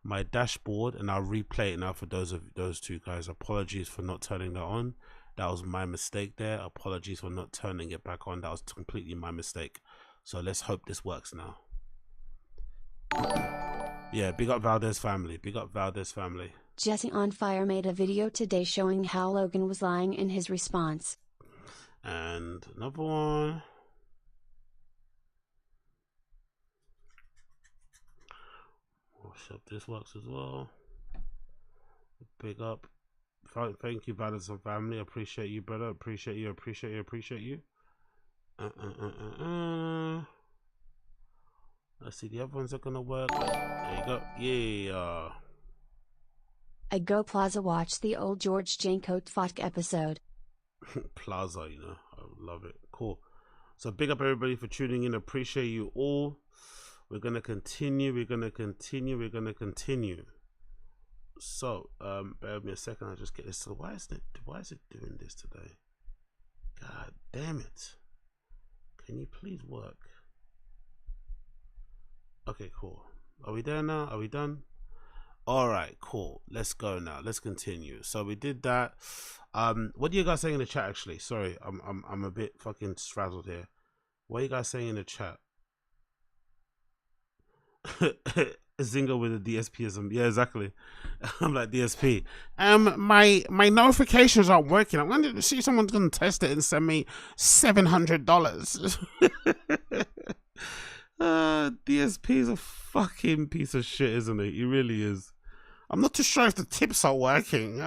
my dashboard and I'll replay it now for those two guys. Apologies for not turning that on. That was my mistake there. Apologies for not turning it back on. That was completely my mistake. So let's hope this works now. Yeah, big up Valdez family. Big up Valdez family. Jesse on Fire made a video today showing how Logan was lying in his response. And another one. Hope this works as well. Big up. Thank you, Valdez and family. Appreciate you, brother. Appreciate you. Let's see, the other ones are gonna work. There you go. Yeah. I go Plaza watch the old George Janko Tfotk episode. Plaza, you know, I love it. Cool. So big up everybody for tuning in. Appreciate you all. We're gonna continue. So, bear with me a second. I'll just get this. So why is it doing this today? God damn it! Can you please work? Okay, cool. Are we there now? Are we done? All right, cool. Let's go now. Let's continue. So we did that. What are you guys saying in the chat? Actually, sorry, I'm a bit fucking frazzled here. What are you guys saying in the chat? Zinga with the DSPism. Yeah, exactly. I'm like DSP. My notifications aren't working. I'm going to see someone's going to test it and send me $700. DSP is a fucking piece of shit, isn't it? He really is. I'm not too sure if the tips are working.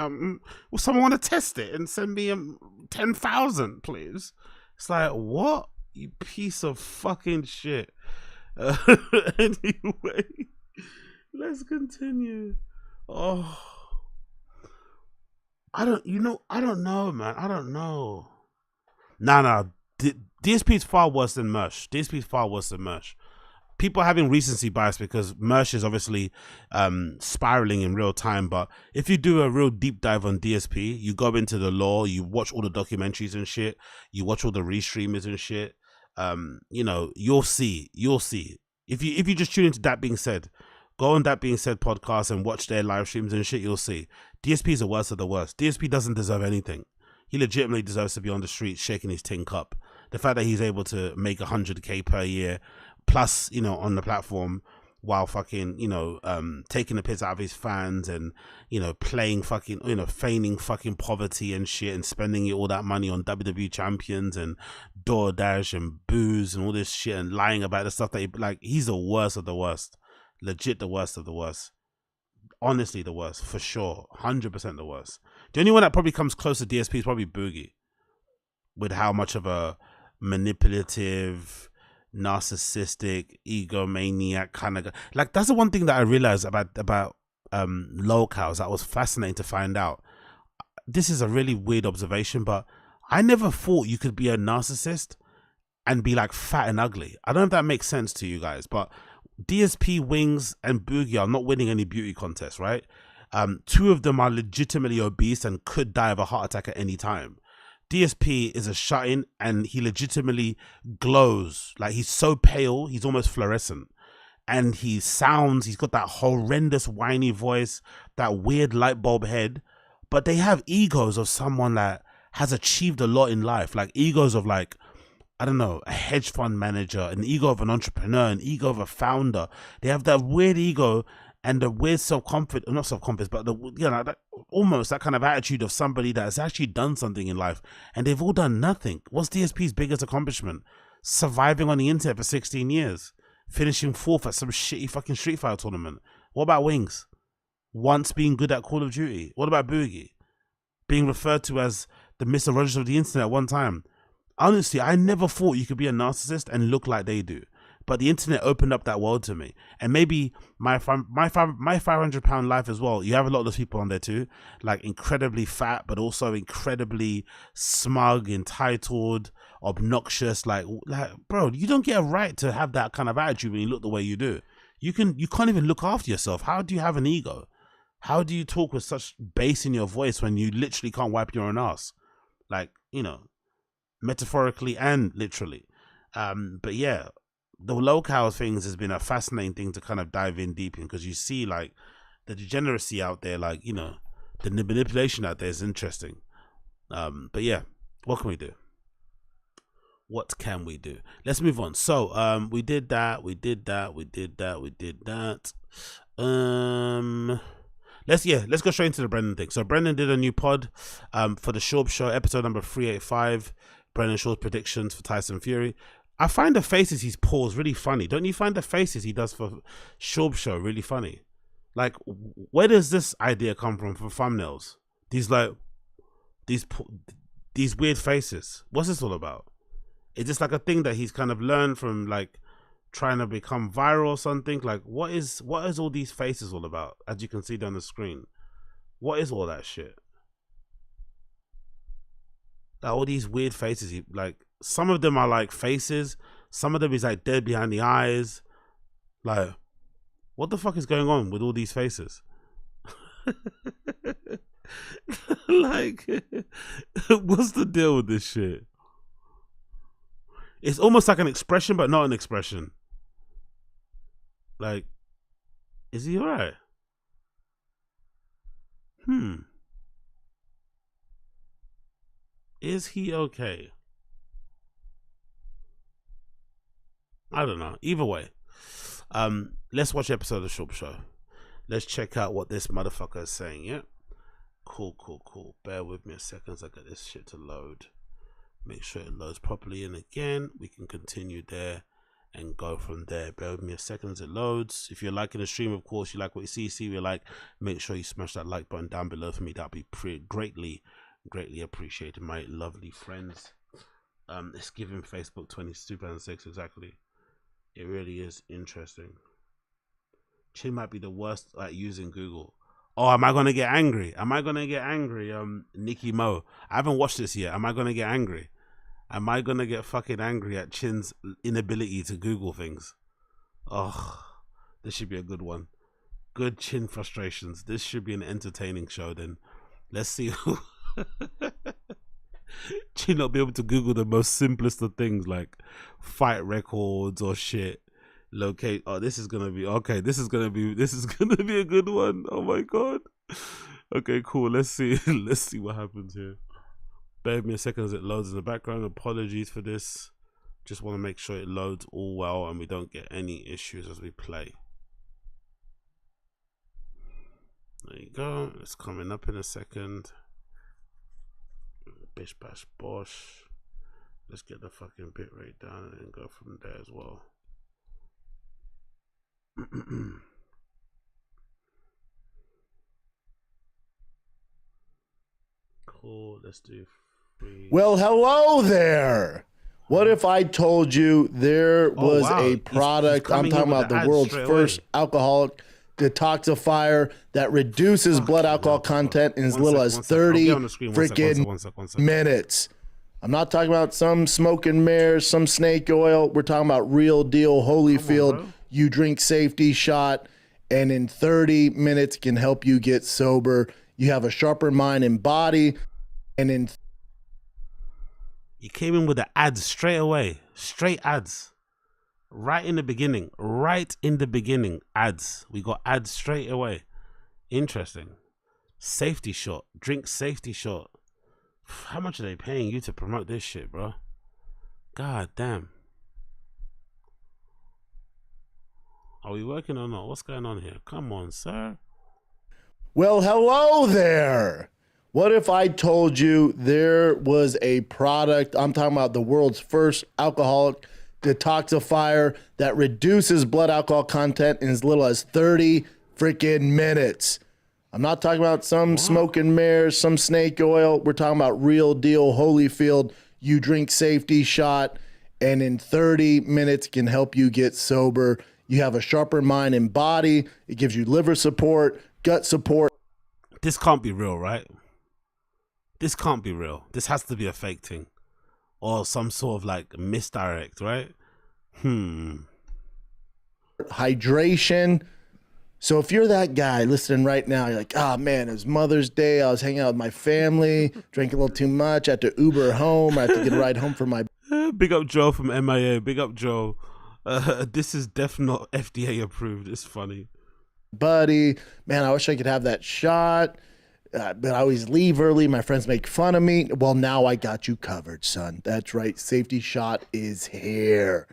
Will someone want to test it and send me 10,000, please? It's like, what? You piece of fucking shit. Anyway, let's continue. Oh, I don't know, man. I don't know. Nah. DSP is far worse than Mersh. DSP is far worse than Mersh. People are having recency bias because Mersh is obviously spiraling in real time. But if you do a real deep dive on DSP, you go into the lore, you watch all the documentaries and shit, you watch all the restreamers and shit. You know, you'll see. If you just tune into That Being Said, go on That Being Said podcast and watch their live streams and shit, you'll see. DSP is the worst of the worst. DSP doesn't deserve anything. He legitimately deserves to be on the street shaking his tin cup. The fact that he's able to make 100K per year plus, you know, on the platform while fucking, you know, taking the piss out of his fans and, you know, playing fucking, you know, feigning fucking poverty and shit and spending all that money on WWE champions and DoorDash and booze and all this shit and lying about the stuff that he, like, he's the worst of the worst. Legit the worst of the worst. Honestly, the worst, for sure. 100% the worst. The only one that probably comes close to DSP is probably Boogie, with how much of a manipulative, narcissistic, egomaniac kind of guy. Like, that's the one thing that I realized about locals that was fascinating to find out. This is a really weird observation, but I never thought you could be a narcissist and be like fat and ugly. I don't know if that makes sense to you guys, but DSP, Wings, and Boogie are not winning any beauty contests, right? Two of them are legitimately obese and could die of a heart attack at any time. DSP is a shut-in and he legitimately glows. Like, he's so pale, he's almost fluorescent. And he's got that horrendous whiny voice, that weird light bulb head. But they have egos of someone that has achieved a lot in life. Like, egos of, like, I don't know, a hedge fund manager, an ego of an entrepreneur, an ego of a founder. They have that weird ego and the weird self-confidence, not self-confidence, but the, you know, that, almost that kind of attitude of somebody that has actually done something in life, and they've all done nothing. What's DSP's biggest accomplishment? Surviving on the internet for 16 years, finishing 4th at some shitty fucking Street Fighter tournament. What about Wings? Once being good at Call of Duty. What about Boogie? Being referred to as the Mr. Rogers of the internet at one time. Honestly, I never thought you could be a narcissist and look like they do. But the internet opened up that world to me. And maybe my 500-pound life as well. You have a lot of those people on there too. Like, incredibly fat, but also incredibly smug, entitled, obnoxious. Like, bro, you don't get a right to have that kind of attitude when you look the way you do. You can't even look after yourself. How do you have an ego? How do you talk with such bass in your voice when you literally can't wipe your own ass? Like, you know, metaphorically and literally. But yeah, the locale things has been a fascinating thing to kind of dive in deep in, because you see like the degeneracy out there, like, you know, the manipulation out there is interesting. But yeah, what can we do? What can we do? Let's move on. So we did that. Let's go straight into the Brendan thing. So Brendan did a new pod for the SCHAUB show, episode number 385. Brendan Shaw's predictions for Tyson Fury. I find the faces he's paused really funny. Don't you find the faces he does for SCHAUB show really funny? Like, where does this idea come from for thumbnails? These weird faces. What's this all about? Is this like a thing that he's kind of learned from, like, trying to become viral or something? Like, what is all these faces all about, as you can see down the screen? What is all that shit? Like, all these weird faces. Like, some of them are like faces. Some of them is like dead behind the eyes. Like, what the fuck is going on with all these faces? Like, what's the deal with this shit? It's almost like an expression, but not an expression. Like, is he alright? Is he okay? I don't know. Either way, let's watch the episode of the SCHAUB Show. Let's check out what this motherfucker is saying. Yeah, cool. Bear with me a second as I get this shit to load. Make sure it loads properly, and again, we can continue there and go from there. Bear with me a second as it loads. If you're liking the stream, of course, you like what you see what you like, make sure you smash that like button down below for me. That'd be greatly appreciated, my lovely friends. It's giving Facebook 2006 exactly. It really is interesting. Chin might be the worst at using Google. Oh, am I gonna get angry? Nikki Mo, I haven't watched this yet. Am I gonna get angry? Am I gonna get fucking angry at Chin's inability to Google things? Oh, this should be a good one. Good Chin frustrations. This should be an entertaining show then. Let's see who Chin not be able to Google the most simplest of things like fight records or shit. Locate. Oh, this is gonna be okay. This is gonna be a good one. Oh my god. Okay, cool. Let's see. Let's see what happens here. Bear with me a second as it loads in the background. Apologies for this. Just want to make sure it loads all well and we don't get any issues as we play. There you go. It's coming up in a second. Bish bash bosh. Let's get the fucking bit rate down and then go from there as well. Cool. Let's do free. Well, hello there. What if I told you there was a product, I'm talking about the world's first alcoholic detoxifier that reduces blood alcohol content in as little as 30 freaking minutes. I'm not talking about some smoke and mirrors, some snake oil. We're talking about real deal Holyfield. You drink safety shot, and in 30 minutes can help you get sober. You have a sharper mind and body, and in you came in with the ads straight away. Straight ads. Right in the beginning. Ads. We got ads straight away. Interesting. Safety shot. Drink safety shot. How much are they paying you to promote this shit, bro? God damn. Are we working or not? What's going on here? Come on, sir. Well, hello there. What if I told you there was a product, I'm talking about the world's first alcoholic detoxifier that reduces blood alcohol content in as little as 30 freaking minutes. I'm not talking about some smoke and mirrors, some snake oil. We're talking about real deal Holyfield. You drink safety shot, and in 30 minutes can help you get sober. You have a sharper mind and body. It gives you liver support, gut support. This can't be real, right? This can't be real. This has to be a fake thing. Or some sort of like misdirect, right? Hydration. So if you're that guy listening right now, you're like, oh man, it was Mother's Day. I was hanging out with my family, drank a little too much. I had to Uber home. I had to get a ride home from my... Big up Joe from MIA. Big up Joe. This is definitely not FDA approved. It's funny. Buddy, man, I wish I could have that shot. But I always leave early. My friends make fun of me. Well, now I got you covered, son. That's right. Safety shot is here.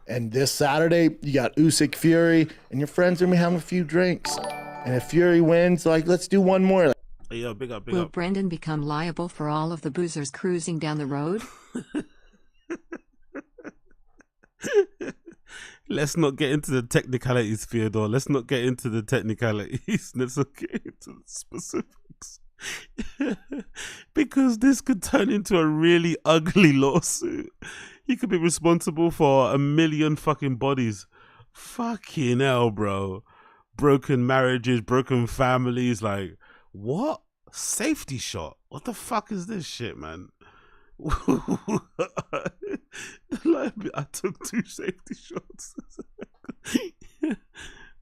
And this Saturday, you got Usyk Fury, and your friends are going to be having a few drinks. And if Fury wins, like, let's do one more. Hey, yo, big up. Will Brendan become liable for all of the boozers cruising down the road? Let's not get into the technicalities, Theodore. Let's not get into the technicalities. Let's not get into the specifics. Because this could turn into a really ugly lawsuit. He could be responsible for 1 million fucking bodies. Fucking hell, bro. Broken marriages, broken families. Like, What? Safety shot? What the fuck is this shit, man? I took 2 safety shots.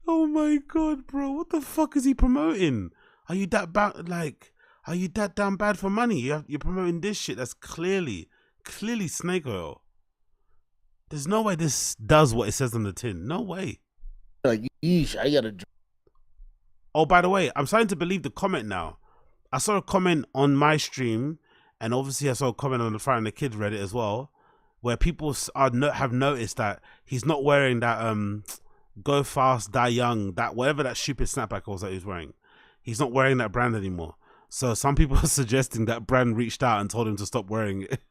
Oh my god, bro! What the fuck is he promoting? Are you that bad? Like, are you that damn bad for money? You're promoting this shit that's clearly snake oil. There's no way this does what it says on the tin. No way. Like, yeesh, I gotta. Oh, by the way, I'm starting to believe the comment now. I saw a comment on my stream, and obviously I saw a comment on the Friday the Kid Reddit as well, where people have noticed that he's not wearing that Go Fast, Die Young, that whatever that stupid snapback was that he was wearing. He's not wearing that brand anymore. So some people are suggesting that brand reached out and told him to stop wearing it.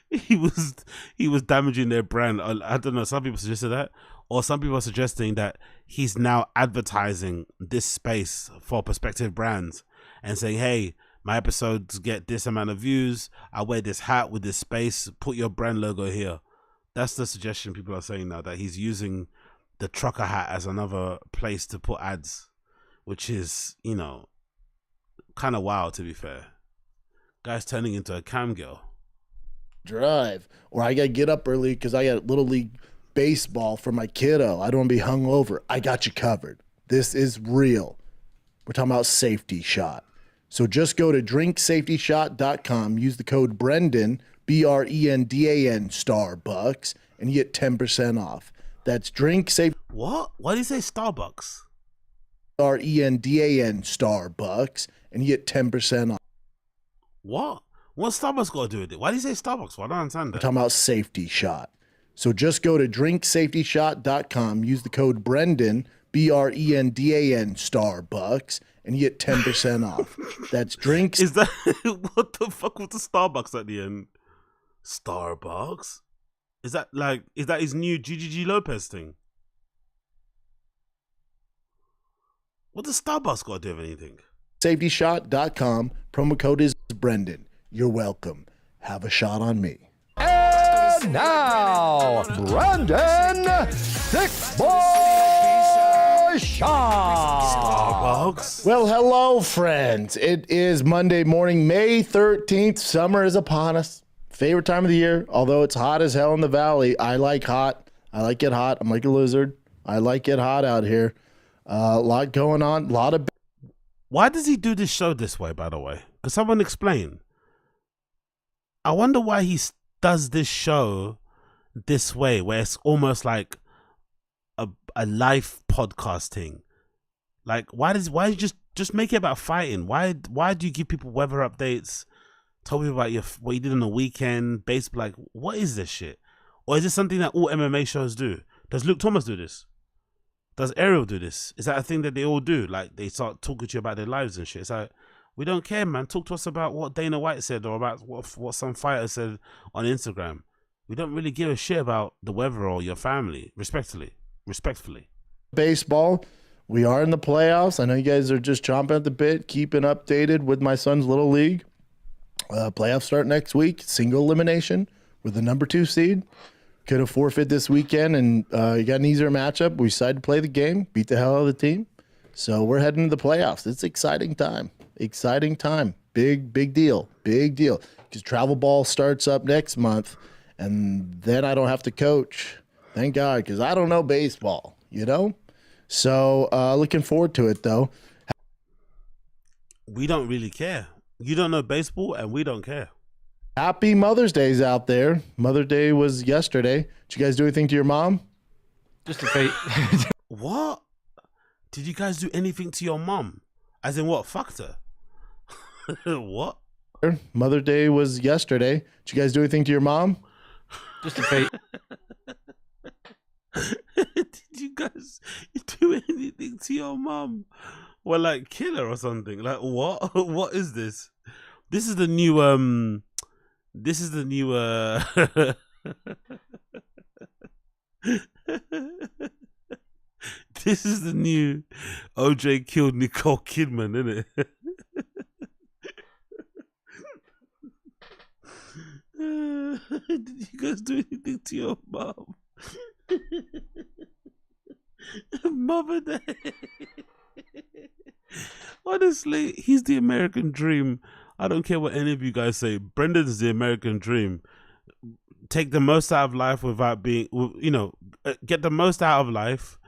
he was damaging their brand. I don't know. Some people suggested that, or some people are suggesting that he's now advertising this space for prospective brands and saying, "Hey, my episodes get this amount of views. I wear this hat with this space. Put your brand logo here." That's the suggestion people are saying now, that he's using the trucker hat as another place to put ads, which is, you know, kind of wild, to be fair. Guy's turning into a cam girl. Drive, or I gotta get up early because I got Little League baseball for my kiddo. I don't want to be hung over. I got you covered. This is real. We're talking about Safety Shot. So just go to drinksafetyshot.com, use the code Brendan, BRENDAN Starbucks, and you get 10% off. That's What? Why did he say Starbucks? BRENDAN Starbucks, and you get 10% off. What? What's Starbucks got to do with it? Why did he say Starbucks? Well, I don't understand We're that. talking about Safety Shot. So just go to drinksafetyshot.com, use the code Brendan, BRENDAN Starbucks, and you get 10% off. That's drinks. Is that what the fuck was the Starbucks at the end? Starbucks? Is that his new GGG Lopez thing? What does Starbucks got to do with anything? Safetyshot.com. Promo code is Brendan. You're welcome. Have a shot on me. And now, Brendan Thick Boy Shaw. Starbucks? Well, hello, friends. It is Monday morning, May 13th. Summer is upon us. Favorite time of the year, although it's hot as hell in the valley. I like hot. I like it hot. I'm like a lizard. I like it hot out here. A lot going on. A lot of. Why does he do this show this way, by the way? Could someone explain? I wonder why he does this show this way, where it's almost like a live podcasting. Like, why you just make it about fighting? Why do you give people weather updates? Tell people about what you did on the weekend, basically. Like, what is this shit? Or is this something that all MMA shows do? Does Luke Thomas do this? Does Ariel do this? Is that a thing that they all do? Like, they start talking to you about their lives and shit. It's like, we don't care, man. Talk to us about what Dana White said, or about what some fighter said on Instagram. We don't really give a shit about the weather or your family, respectfully. Baseball. We are in the playoffs. I know you guys are just chomping at the bit, keeping updated with my son's Little League. Playoffs start next week. Single elimination with the number 2 seed. Could have forfeit this weekend, and you got an easier matchup. We decided to play the game, beat the hell out of the team. So we're heading to the playoffs. It's exciting time. Exciting time. Big deal. Big deal. Because travel ball starts up next month, and then I don't have to coach. Thank God, because I don't know baseball, you know? So looking forward to it, though. We don't really care. You don't know baseball, and we don't care. Happy Mother's Day's out there. Mother's Day was yesterday. Did you guys do anything to your mom? Just a fate. What? Did you guys do anything to your mom? As in what? Fucked her? What? Mother's Day was yesterday. Did you guys do anything to your mom? Just a fate. Did you guys do anything to your mom? Well, like kill her or something? Like what? What is this? This is the new this is the new this is the new OJ killed Nicole Kidman, isn't it? Did you guys do anything to your mom? Mother Day. What Honestly, he's the American dream. I don't care what any of you guys say. Brendan's the American dream. Take the most out of life without being, get the most out of life,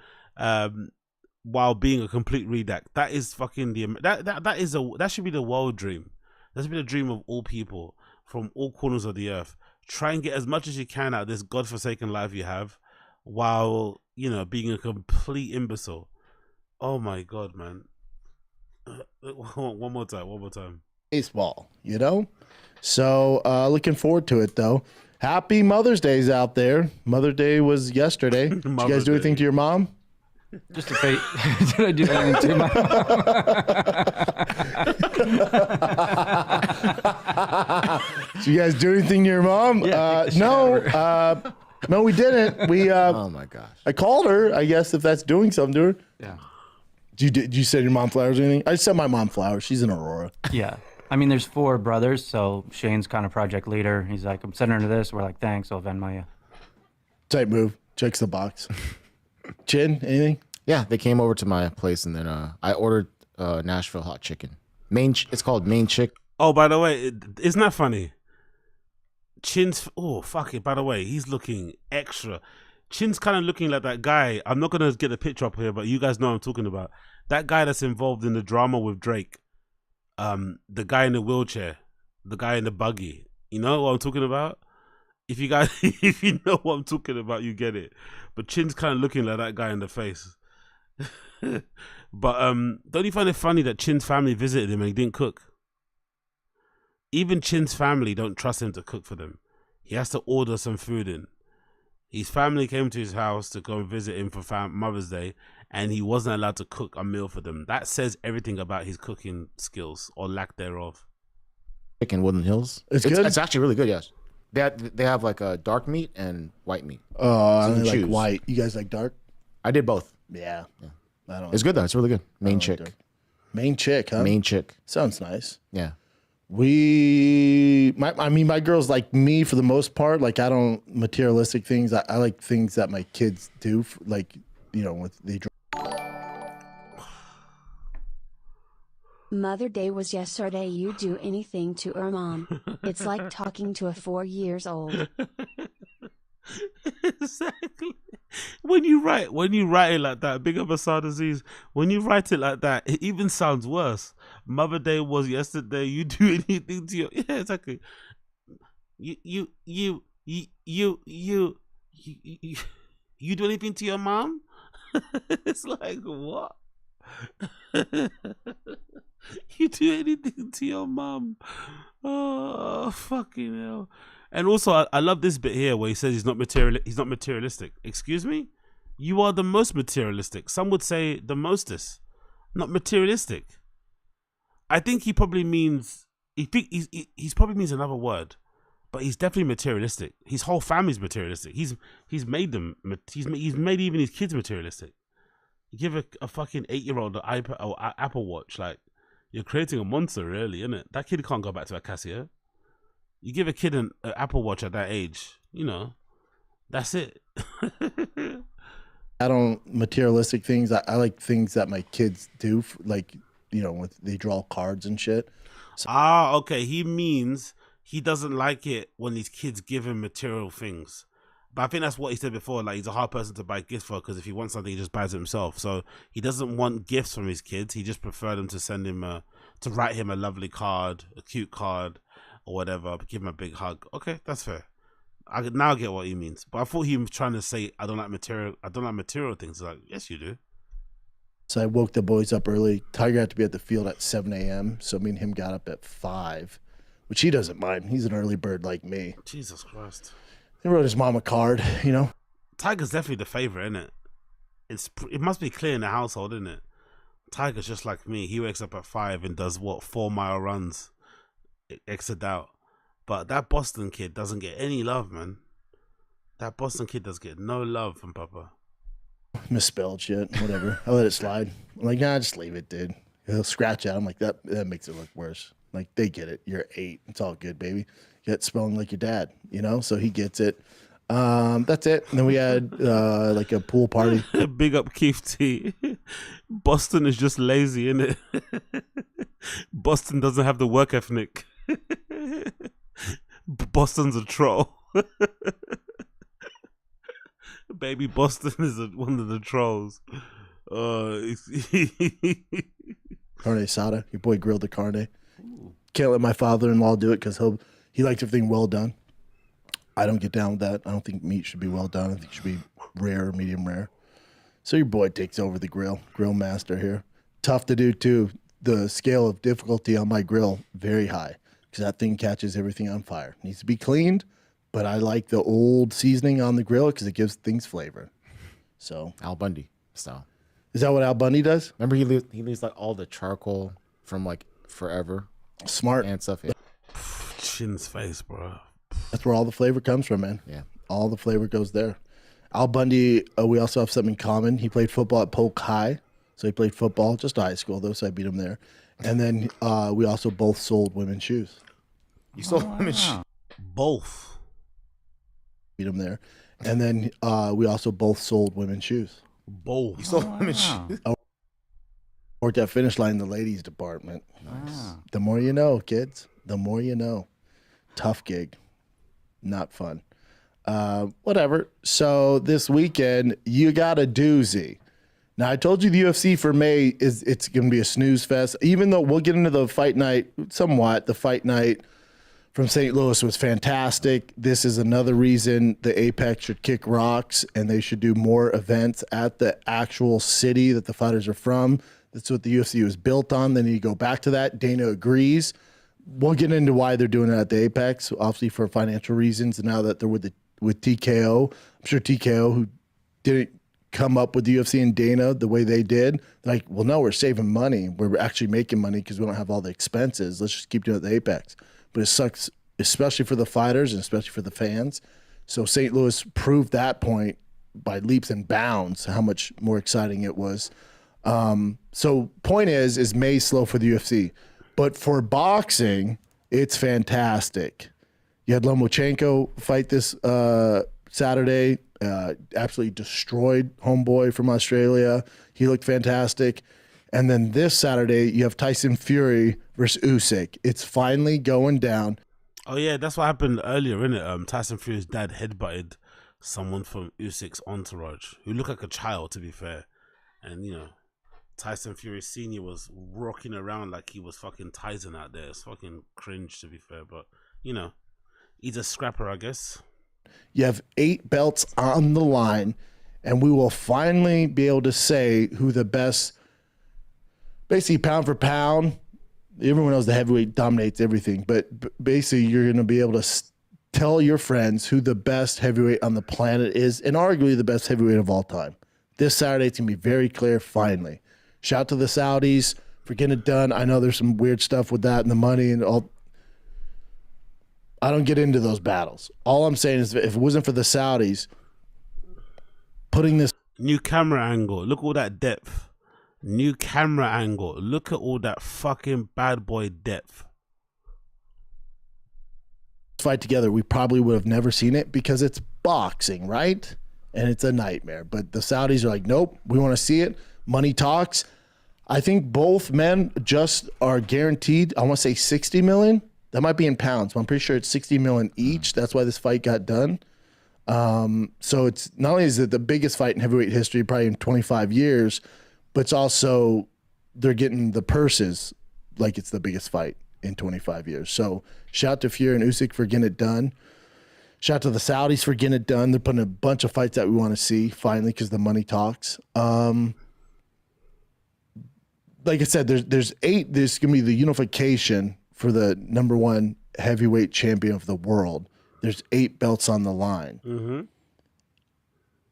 while being a complete redact. That is fucking that should be the world dream. That should be the dream of all people from all corners of the earth. Try and get as much as you can out of this godforsaken life you have, while being a complete imbecile. Oh my god, man. One more time. Baseball, So looking forward to it, though. Happy Mother's Day's out there. Mother's Day was yesterday. Did you guys do anything to your mom? Just a fate. Did I do anything to my mom? Did you guys do anything to your mom? No. No, we didn't. We. Oh my gosh. I called her. I guess if that's doing something to her. Yeah. Did you send your mom flowers or anything? I sent my mom flowers. She's in Aurora. Yeah. I mean, there's 4 brothers, so Shane's kind of project leader. He's like, I'm sending her this. We're like, thanks, I'll Venmo you. Type move. Checks the box. Chin, anything? Yeah, they came over to my place, and then I ordered Nashville hot chicken. It's called Main Chick. Oh, by the way, isn't that funny? Chin's, oh, fuck it. By the way, he's looking extra. Chin's kind of looking like that guy. I'm not going to get the picture up here, but you guys know what I'm talking about. That guy that's involved in the drama with Drake. The guy in the wheelchair. The guy in the buggy. You know what I'm talking about? If you guys, if you know what I'm talking about, you get it. But Chin's kind of looking like that guy in the face. But don't you find it funny that Chin's family visited him and he didn't cook? Even Chin's family don't trust him to cook for them. He has to order some food in. His family came to his house to go and visit him for Mother's Day, and he wasn't allowed to cook a meal for them. That says everything about his cooking skills or lack thereof. In Woodland Hills. It's good? It's actually really good, yes. They have like a dark meat and white meat. Oh, I only like white. You guys like dark? I did both. Yeah. I don't. It's good though. It's really good. Main Chick. Like Main Chick, huh? Main Chick. Sounds nice. Yeah. My girls like me for the most part. Like I don't materialistic things. I like things that my kids do. Like with the. Mother Day was yesterday. You do anything to her mom. It's like talking to a 4 years old. Exactly. When you write it like that, big up Assad Aziz. When you write it like that, it even sounds worse. Mother Day was yesterday. You do anything to your exactly. You do anything to your mom? It's like what? You do anything to your mom? Oh fucking hell! And also, I love this bit here where he says he's not materialistic. Excuse me? You are the most materialistic. Some would say the mostest. Not materialistic. I think he probably means he's probably means another word, but he's definitely materialistic. His whole family's materialistic. He's made them. He's made even his kids materialistic. You give a fucking 8-year-old an iPad or Apple Watch, like you're creating a monster, really, isn't it? That kid can't go back to a Casio. You give a kid an Apple Watch at that age, that's it. I don't materialistic things. I like things that my kids do, like they draw cards and shit. So, okay. He means he doesn't like it when his kids give him material things. But I think that's what he said before. Like he's a hard person to buy gifts for because if he wants something, he just buys it himself. So he doesn't want gifts from his kids. He just prefer them to send him to write him a lovely card, a cute card, or whatever. Give him a big hug. Okay, that's fair. I now get what he means. But I thought he was trying to say I don't like material things. Like yes, you do. So I woke the boys up early. Tiger had to be at the field at 7 a.m. So me and him got up at 5, which he doesn't mind. He's an early bird like me. Jesus Christ. He wrote his mom a card, Tiger's definitely the favorite, isn't it? It must be clear in the household, isn't it? Tiger's just like me. He wakes up at 5 and does 4-mile runs. Exit out. But that Boston kid doesn't get any love, man. That Boston kid does get no love from Papa. Misspelled shit, whatever. I let it slide. I'm like, nah, just leave it, dude. He'll scratch at him like that. That makes it look worse. Like they get it. You're 8. It's all good, baby. You got spelling like your dad, So he gets it. That's it. And then we had like a pool party. Big up Keith T. Boston is just lazy, innit? Boston doesn't have the work ethic. Boston's a troll. Baby Boston is one of the trolls. Carne asada. Your boy grilled the carne. Can't let my father-in-law do it because he likes everything well done. I don't get down with that. I don't think meat should be well done. I think it should be rare or medium rare. So your boy takes over the grill master here. Tough to do too. The scale of difficulty on my grill, very high because that thing catches everything on fire. Needs to be cleaned, but I like the old seasoning on the grill because it gives things flavor. So Al Bundy style. Is that what Al Bundy does? Remember he leaves like all the charcoal from like forever. Smart and stuff. Yeah. Chin's face, bro. That's where all the flavor comes from, man. Yeah. All the flavor goes there. Al Bundy, we also have something in common. He played football at Polk High. So he played football, just high school though, so I beat him there. And then we also both sold women's shoes. You sold women's shoes? Both. Beat him there. And then we also both sold women's shoes. Both. You sold women's shoes? I worked at Finish Line in the ladies department. Nice. The more you know, kids. The more you know. Tough gig. Not fun. Whatever. So this weekend, you got a doozy. Now, I told you the UFC for May it's going to be a snooze fest. Even though we'll get into the fight night somewhat, the fight night from St. Louis was fantastic. This is another reason the Apex should kick rocks and they should do more events at the actual city that the fighters are from. That's what the UFC was built on. Then you go back to that. Dana agrees. We'll get into why they're doing it at the Apex, obviously for financial reasons. And now that they're with TKO, I'm sure TKO, who didn't come up with the UFC and Dana the way they did, they're like, well, no, we're saving money. We're actually making money because we don't have all the expenses. Let's just keep doing it at the Apex. But it sucks, especially for the fighters and especially for the fans. So St. Louis proved that point by leaps and bounds, how much more exciting it was. So point is May's slow for the UFC. But for boxing, it's fantastic. You had Lomachenko fight this Saturday, absolutely destroyed homeboy from Australia. He looked fantastic. And then this Saturday, you have Tyson Fury versus Usyk. It's finally going down. Oh, yeah, that's what happened earlier, innit? Tyson Fury's dad headbutted someone from Usyk's entourage, who looked like a child, to be fair. And, you know, Tyson Fury Sr. was rocking around like he was fucking Tyson out there. It's fucking cringe, to be fair. But, you know, he's a scrapper, I guess. You have 8 belts on the line, and we will finally be able to say who the best, basically pound for pound. Everyone knows the heavyweight dominates everything, but basically you're going to be able to tell your friends who the best heavyweight on the planet is, and arguably the best heavyweight of all time. This Saturday, it's going to be very clear, finally. Shout out to the Saudis for getting it done. I know there's some weird stuff with that and the money and all. I don't get into those battles. All I'm saying is if it wasn't for the Saudis putting this new camera angle, look at all that depth. New camera angle, look at all that fucking bad boy depth. Fight together, we probably would have never seen it because it's boxing, right? And it's a nightmare. But the Saudis are like, nope, we want to see it. Money talks. I think both men just are guaranteed, I want to say 60 million. That might be in pounds, but I'm pretty sure it's 60 million each. That's why this fight got done. So it's not only is it the biggest fight in heavyweight history, probably in 25 years, but it's also they're getting the purses like it's the biggest fight in 25 years. So shout out to Fury and Usyk for getting it done. Shout out to the Saudis for getting it done. They're putting a bunch of fights that we want to see finally because the money talks. Like I said, there's 8. There's going to be the unification for the number 1 heavyweight champion of the world. There's 8 belts on the line. Mm-hmm.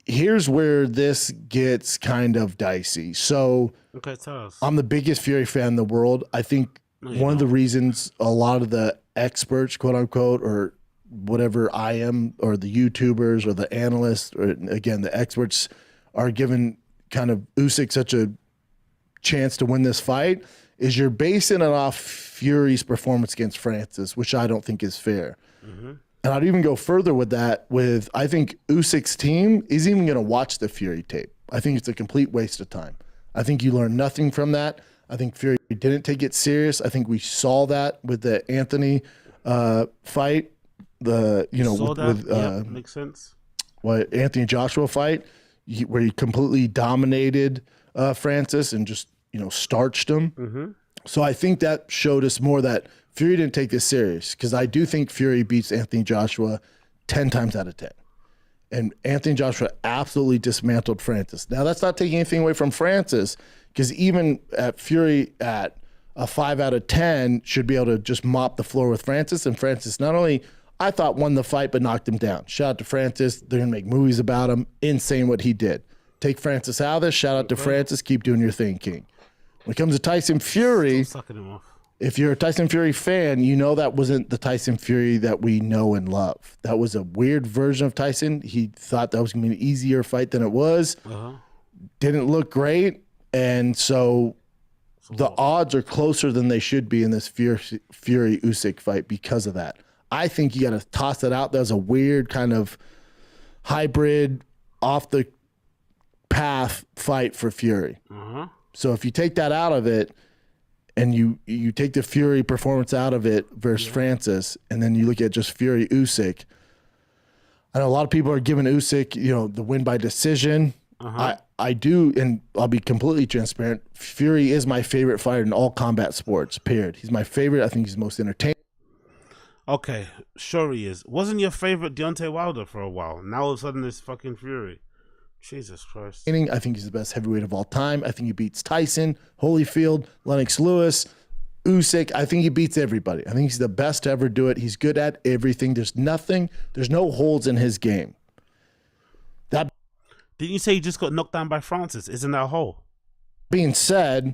Here's where this gets kind of dicey. So okay, tell us. I'm the biggest Fury fan in the world. I think one of the reasons a lot of the experts, quote unquote, or whatever I am, or the YouTubers or the analysts, or again, the experts are giving kind of Usyk such a chance to win this fight is you're basing it off Fury's performance against Francis, which I don't think is fair. Mm-hmm. And I'd even go further with that. I think Usyk's team is even going to watch the Fury tape. I think it's a complete waste of time. I think you learn nothing from that. I think Fury didn't take it serious. I think we saw that with the Anthony fight. Makes sense. What Anthony Joshua fight, where he completely dominated Francis and just starched him. Mm-hmm. So I think that showed us more that Fury didn't take this serious, because I do think Fury beats Anthony Joshua 10 times out of 10. And Anthony Joshua absolutely dismantled Francis. Now, that's not taking anything away from Francis, because even at Fury at a 5 out of 10 should be able to just mop the floor with Francis. And Francis not only, I thought, won the fight, but knocked him down. Shout out to Francis. They're going to make movies about him. Insane what he did. Take Francis out of this. Shout out to Francis. Keep doing your thing, King. When it comes to Tyson Fury, Sucking him off. if you're a Tyson Fury fan, you know that wasn't the Tyson Fury that we know and love. That was a weird version of Tyson. He thought that was going to be an easier fight than it was. Didn't look great. And so the odds are closer than they should be in this Fury Usyk fight because of that. I think you got to toss it out. That was a weird kind of hybrid, off the path fight for Fury. So if you take that out of it, and you take the Fury performance out of it versus Francis, and then you look at just Fury Usyk, I know a lot of people are giving Usyk, the win by decision. I do, and I'll be completely transparent. Fury is my favorite fighter in all combat sports, period. He's my favorite. I think he's the most entertaining. Okay, sure he is. Wasn't your favorite Deontay Wilder for a while? Now all of a sudden it's fucking Fury. Jesus Christ. I think he's the best heavyweight of all time. I think he beats Tyson, Holyfield, Lennox Lewis, Usyk. I think he beats everybody. I think he's the best to ever do it. He's good at everything. There's no holes in his game. That Didn't you say he just got knocked down by Francis? Isn't that a hole? being said,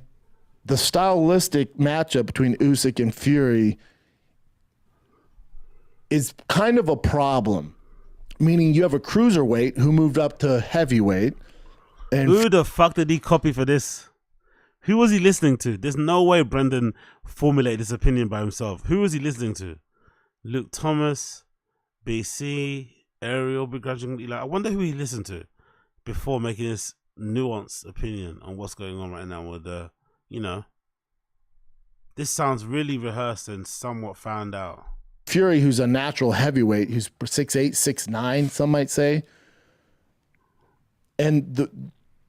the stylistic matchup between Usyk and Fury is kind of a problem. Meaning you have a cruiserweight who moved up to heavyweight. And who the fuck did he copy for this? Who was he listening to? There's no way Brendan formulated this opinion by himself. Who was he listening to? Luke Thomas, BC, Ariel begrudgingly. I wonder who he listened to before making this nuanced opinion on what's going on right now with this sounds really rehearsed and somewhat found out. Fury, who's a natural heavyweight, who's 6'8", 6'9", some might say. And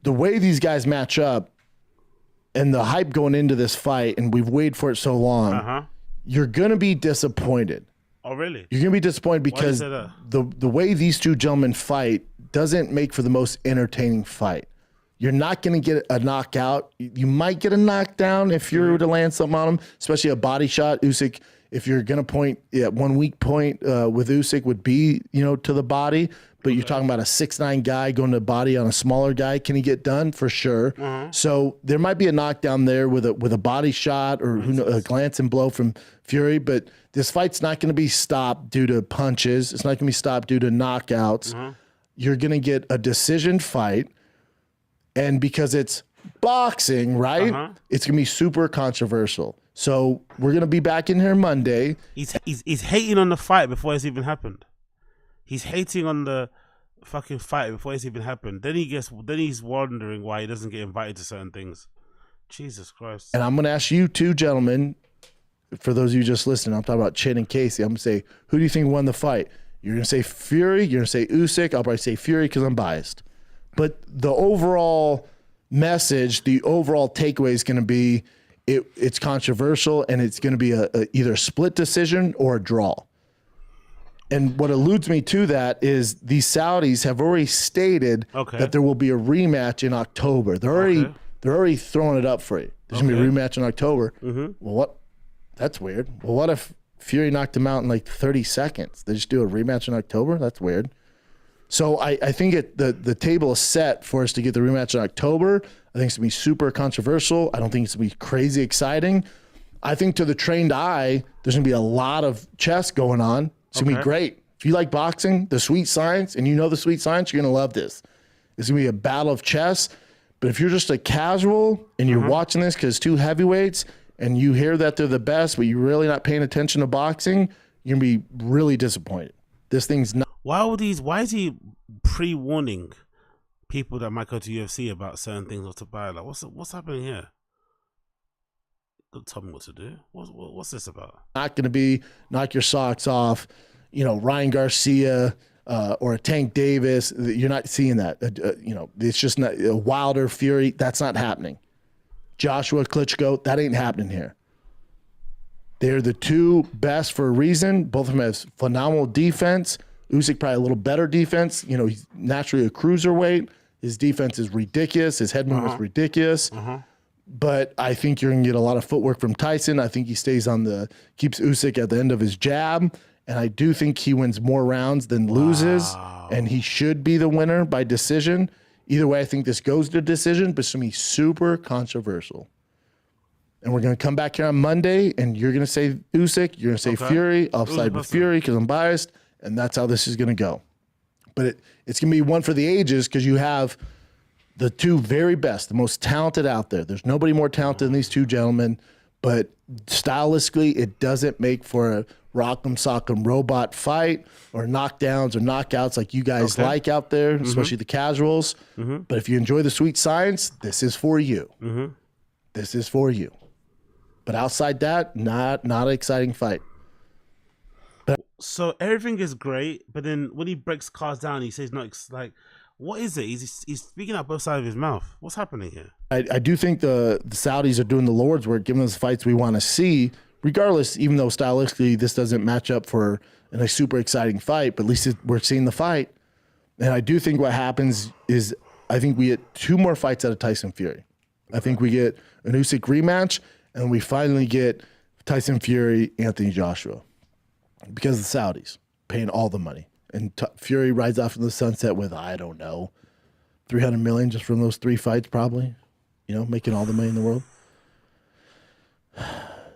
the way these guys match up and the hype going into this fight, and we've waited for it so long, you're going to be disappointed. Oh, really? You're going to be disappointed because the way these two gentlemen fight doesn't make for the most entertaining fight. You're not going to get a knockout. You might get a knockdown if Fury were to land something on him, especially a body shot. Usyk, if you're going to point, 1 weak point with Usyk would be, to the body. But you're talking about a 6'9" guy going to the body on a smaller guy. Can he get done? For sure. So there might be a knockdown there with a body shot or a glance and blow from Fury. But this fight's not going to be stopped due to punches. It's not going to be stopped due to knockouts. You're going to get a decision fight. And because it's boxing, right? It's going to be super controversial. So we're going to be back in here Monday. He's hating on the fight before it's even happened. He's hating on the fucking fight before it's even happened. Then he's wondering why he doesn't get invited to certain things. Jesus Christ. And I'm going to ask you two gentlemen, for those of you just listening, I'm talking about Chin and Casey. I'm going to say, who do you think won the fight? You're going to say Fury. You're going to say Usyk. I'll probably say Fury because I'm biased. But the overall message, the overall takeaway is going to be it's controversial, and it's going to be either a split decision or a draw. And what alludes me to that is these Saudis have already stated that there will be a rematch in October. They're already throwing it up for you. There's going to be a rematch in October. Well, what? That's weird. Well, what if Fury knocked him out in like 30 seconds? They just do a rematch in October? That's weird. So I think the table is set for us to get the rematch in October. I think it's going to be super controversial. I don't think it's going to be crazy exciting. I think to the trained eye, there's going to be a lot of chess going on. It's going to be great. If you like boxing, the sweet science, and you know the sweet science, you're going to love this. It's going to be a battle of chess. But if you're just a casual and you're watching this because it's two heavyweights and you hear that they're the best, but you're really not paying attention to boxing, you're going to be really disappointed. This thing's not. Why is he pre-warning people that might go to UFC about certain things or to buy? Like, what's happening here? Don't tell me what to do. What's this about? Not going to be knock your socks off, Ryan Garcia or a Tank Davis. You're not seeing that. It's just not Wilder, Fury. That's not happening. Joshua, Klitschko, that ain't happening here. They're the two best for a reason. Both of them have phenomenal defense. Usyk probably a little better defense. He's naturally a cruiserweight. His defense is ridiculous. His head movement is ridiculous. But I think you're going to get a lot of footwork from Tyson. I think he keeps Usyk at the end of his jab. And I do think he wins more rounds than loses. And he should be the winner by decision. Either way, I think this goes to decision, but it's going to be super controversial. And we're going to come back here on Monday, and you're going to say Usyk, you're going to say Fury. I'll side with Fury because I'm biased, and that's how this is going to go. But it's going to be one for the ages because you have the two very best, the most talented out there. There's nobody more talented than these two gentlemen, but stylistically, it doesn't make for a rock'em sock'em robot fight or knockdowns or knockouts like you guys like out there, especially the casuals. But if you enjoy the sweet science, this is for you. This is for you. But outside that, not an exciting fight. So everything is great, but then when he breaks cars down, he says, what is it? He's speaking out both sides of his mouth. What's happening here? I do think the Saudis are doing the Lord's work, giving us fights we want to see, regardless, even though stylistically this doesn't match up for a super exciting fight, but at least we're seeing the fight. And I do think what happens is I think we get 2 more fights out of Tyson Fury. I think we get an Usyk rematch, and we finally get Tyson Fury, Anthony Joshua, because the Saudis paying all the money. And Fury rides off in the sunset with, I don't know, $300 million just from those 3 fights probably, making all the money in the world.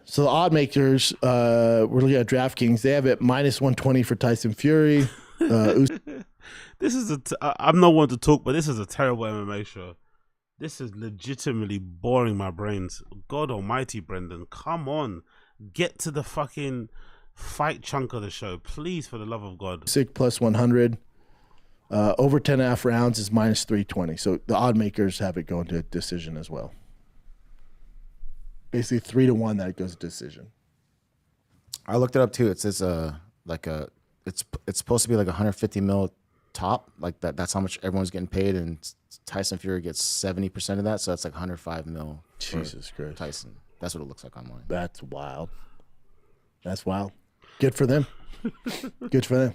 So the odd makers, we're looking at DraftKings. They have it -120 for Tyson Fury. This is I'm not one to talk, but this is a terrible MMA show. This is legitimately boring my brains. God almighty, Brendan. Come on. Get to the fucking fight chunk of the show. Please, for the love of God. Usyk +100. Over 10.5 rounds is -320. So the odd makers have it going to a decision as well. Basically 3-1 that it goes to decision. I looked it up too. It says it's supposed to be like 150 mil top. Like that's how much everyone's getting paid, and Tyson Fury gets 70% of that, so that's like 105 mil. Jesus Christ. Tyson. That's what it looks like online. That's wild. That's wild. Good for them. Good for them.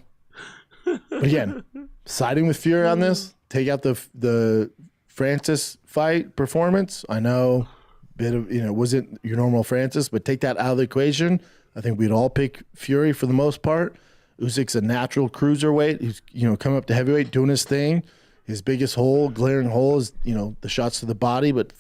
But again, siding with Fury on this, take out the Francis fight performance. I know bit of wasn't your normal Francis, but take that out of the equation. I think we'd all pick Fury for the most part. Usyk's a natural cruiserweight. He's coming up to heavyweight, doing his thing. His biggest glaring hole is the shots to the body, but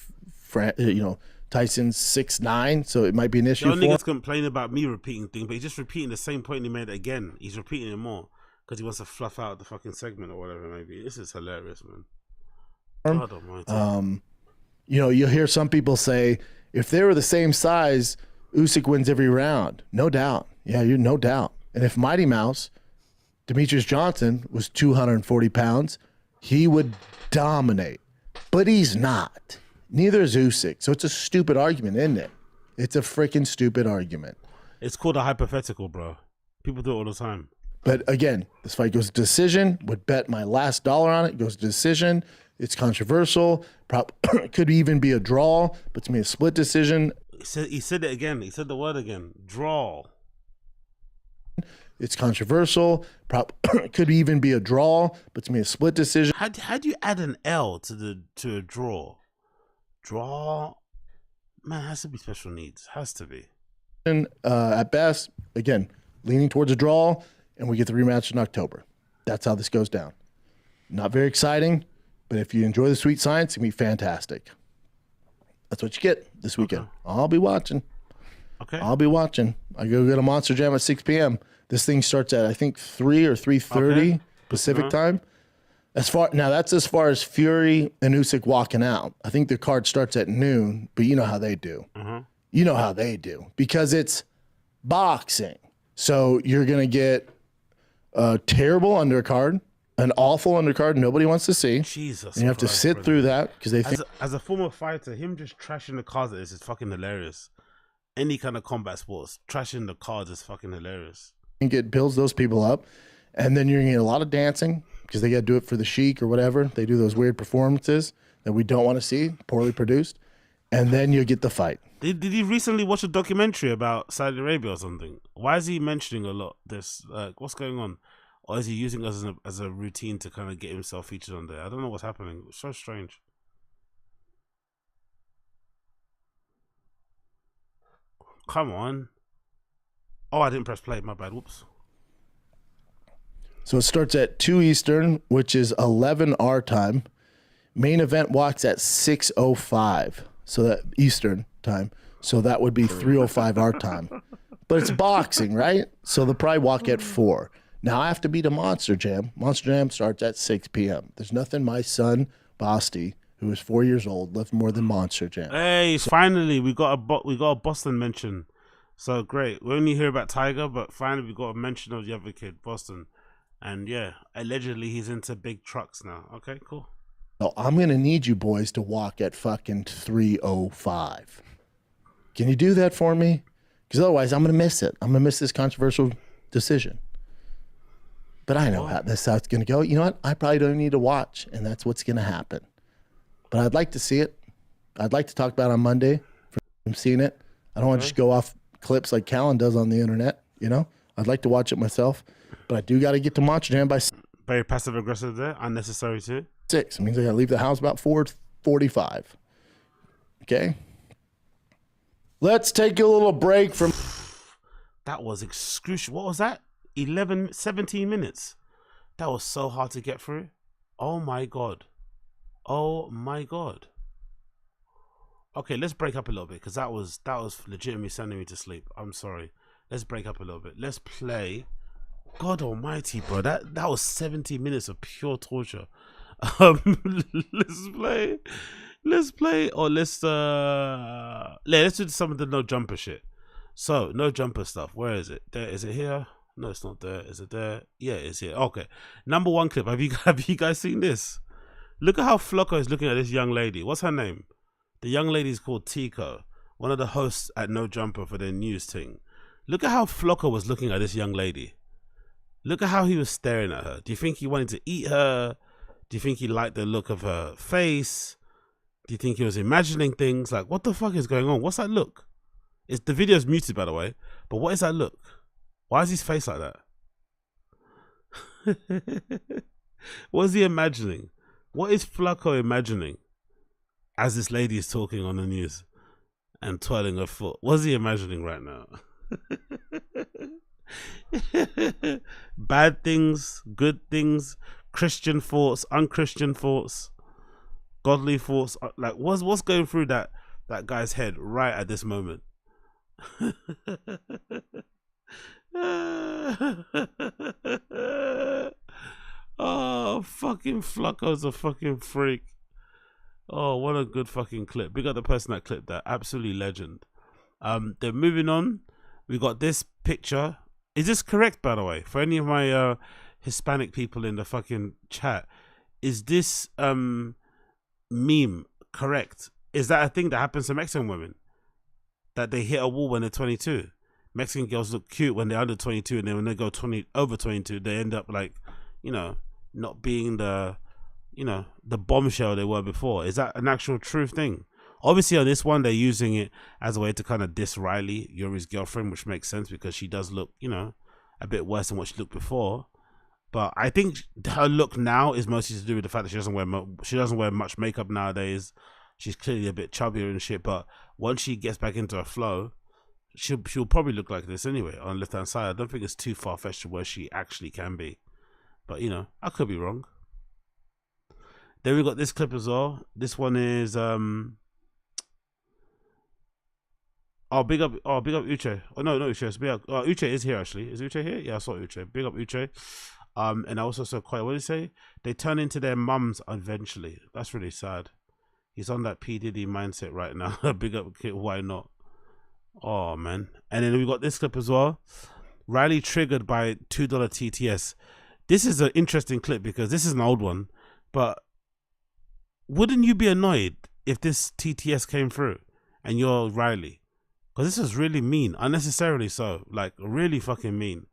Tyson's 6'9", so it might be an issue. Y'all niggas complain about me repeating things, but he's just repeating the same point he made again. He's repeating it more because he wants to fluff out the fucking segment or whatever it may be. This is hilarious, man. God almighty. You'll hear some people say, if they were the same size, Usyk wins every round. No doubt. Yeah, no doubt. And if Mighty Mouse, Demetrius Johnson, was 240 pounds, he would dominate. But he's not. Neither is Usyk. So it's a stupid argument, isn't it? It's a freaking stupid argument. It's called a hypothetical, bro. People do it all the time. But again, this fight goes to decision. Would bet my last dollar on it. It goes to decision. It's controversial. Could even be a draw, but to me, a split decision. He said it again. He said the word again. Draw. It's controversial. Could even be a draw, but to me, a split decision. How do you add an L to a draw? Draw, man, has to be special needs. Has to be. At best, again, leaning towards a draw, and we get the rematch in October. That's how this goes down. Not very exciting, but if you enjoy the sweet science, it's going to be fantastic. That's what you get this weekend. Okay. I'll be watching. Okay. I'll be watching. I go get a Monster Jam at 6 p.m. This thing starts at, I think, 3 or 3:30 Pacific time. That's as far as Fury and Usyk walking out. I think the card starts at noon, but you know how they do. You know how they do because it's boxing. So you're going to get a terrible undercard, an awful undercard nobody wants to see. Jesus. And you have to Christ, sit brother. through that because they think As a former fighter, him just trashing the cards at this is fucking hilarious. Any kind of combat sports, trashing the cards is fucking hilarious. it builds those people up. And then you're going to get a lot of dancing because they got to do it for the Sheik or whatever. They do those weird performances that we don't want to see, poorly produced. And then you get the fight. Did he recently watch a documentary about Saudi Arabia or something? Why is he mentioning a lot this? What's going on? Or is he using us as a routine to kind of get himself featured on there? I don't know what's happening. It's so strange. Come on. Oh, I didn't press play. My bad. Whoops. So it starts at 2 Eastern, which is 11 our time. Main event walks at 6:05. So that Eastern time. So that would be 3:05 our time. But it's boxing, right? So they'll probably walk at 4. Now I have to beat a Monster Jam. Monster Jam starts at 6 p.m. There's nothing my son, Basti, who is 4 years old, left more than Monster Jam. Hey, finally we got a Boston mention. So great. We only hear about Tiger, but finally we got a mention of the other kid, Boston. And yeah, allegedly he's into big trucks now. Okay, cool. So I'm going to need you boys to walk at fucking 3:05. Can you do that for me? Because otherwise I'm going to miss it. I'm going to miss this controversial decision. But I know how it's going to go. You know what? I probably don't need to watch, and that's what's going to happen. But I'd like to see it. I'd like to talk about it on Monday from seeing it. I don't want to just go off clips like Callan does on the internet, you know? I'd like to watch it myself, but I do got to get to Monster Jam by Very passive aggressive there. Unnecessary too. 6. It means I got to leave the house about 4:45. Okay? Let's take a little break from... That was excruciating. What was that? 17 minutes. That was so hard to get through. Oh my God. Oh my God. Okay, let's break up a little bit because that was legitimately sending me to sleep. I'm sorry. Let's break up a little bit. Let's play. God almighty, bro. That was 70 minutes of pure torture. Let's play or let's do some of the no jumper shit. So, no jumper stuff. Where is it? There, is it here? No, it's not there. Is it there? Yeah, it's here. Okay. Number 1 clip. Have you guys seen this? Look at how Flocko is looking at this young lady. What's her name? The young lady is called Tico, one of the hosts at No Jumper for their news thing. Look at how Flocko was looking at this young lady. Look at how he was staring at her. Do you think he wanted to eat her? Do you think he liked the look of her face? Do you think he was imagining things? Like, what the fuck is going on? What's that look? The video's muted, by the way. But what is that look? Why is his face like that? What is he imagining? What is Flacco imagining as this lady is talking on the news and twirling her foot? What is he imagining right now? Bad things, good things, Christian thoughts, unchristian thoughts, godly thoughts. Like, what's going through that guy's head right at this moment? Oh, fucking Flacco's a fucking freak. Oh, what a good fucking clip. Big up the person that clipped that. Absolutely legend. Then moving on, we got this picture. Is this correct, by the way? For any of my Hispanic people in the fucking chat, is this meme correct? Is that a thing that happens to Mexican women? That they hit a wall when they're 22? Mexican girls look cute when they're under 22, and then when they go over 22, they end up like, you know, not being the bombshell they were before. Is that an actual true thing? Obviously on this one they're using it as a way to kind of diss Riley, Yuri's girlfriend, which makes sense because she does look, you know, a bit worse than what she looked before. But I think her look now is mostly to do with the fact that she doesn't wear much makeup nowadays. She's clearly a bit chubbier and shit, but once she gets back into her flow, she'll probably look like this anyway on the left hand side. I don't think it's too far-fetched to where she actually can be. But, you know, I could be wrong. Then we got this clip as well. This one is big up Uche. Oh no, not Uche. It's big up. Uche is here actually. Is Uche here? Yeah, I saw Uche. Big up Uche. And I also saw quite. What did he say? They turn into their mums eventually. That's really sad. He's on that P Diddy mindset right now. Big up kid. Why not? Oh man. And then we got this clip as well. Riley triggered by $2 TTS. This is an interesting clip because this is an old one, but wouldn't you be annoyed if this TTS came through and you're Riley? Because this is really mean, unnecessarily so, like really fucking mean.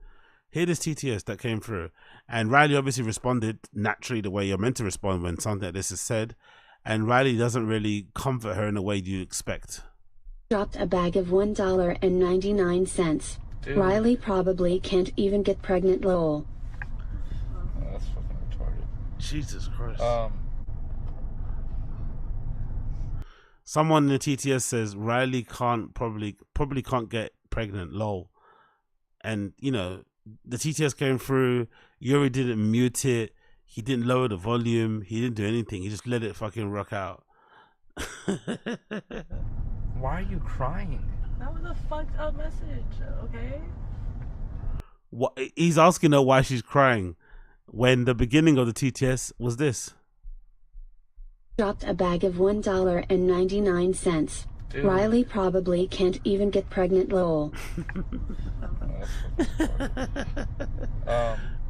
Hear this TTS that came through, and Riley obviously responded naturally the way you're meant to respond when something like this is said, and Riley doesn't really comfort her in the way you expect. Dropped a bag of $1.99. Riley probably can't even get pregnant, lol. That's fucking retarded. Jesus Christ. Someone in the TTS says Riley probably can't get pregnant, lol. And you know, the TTS came through, Yuri didn't mute it, he didn't lower the volume, he didn't do anything, he just let it fucking rock out. Why are you crying? That was a fucked up message, okay? What, he's asking her why she's crying when the beginning of the TTS was this. Dropped a bag of $1.99. Riley probably can't even get pregnant, lol.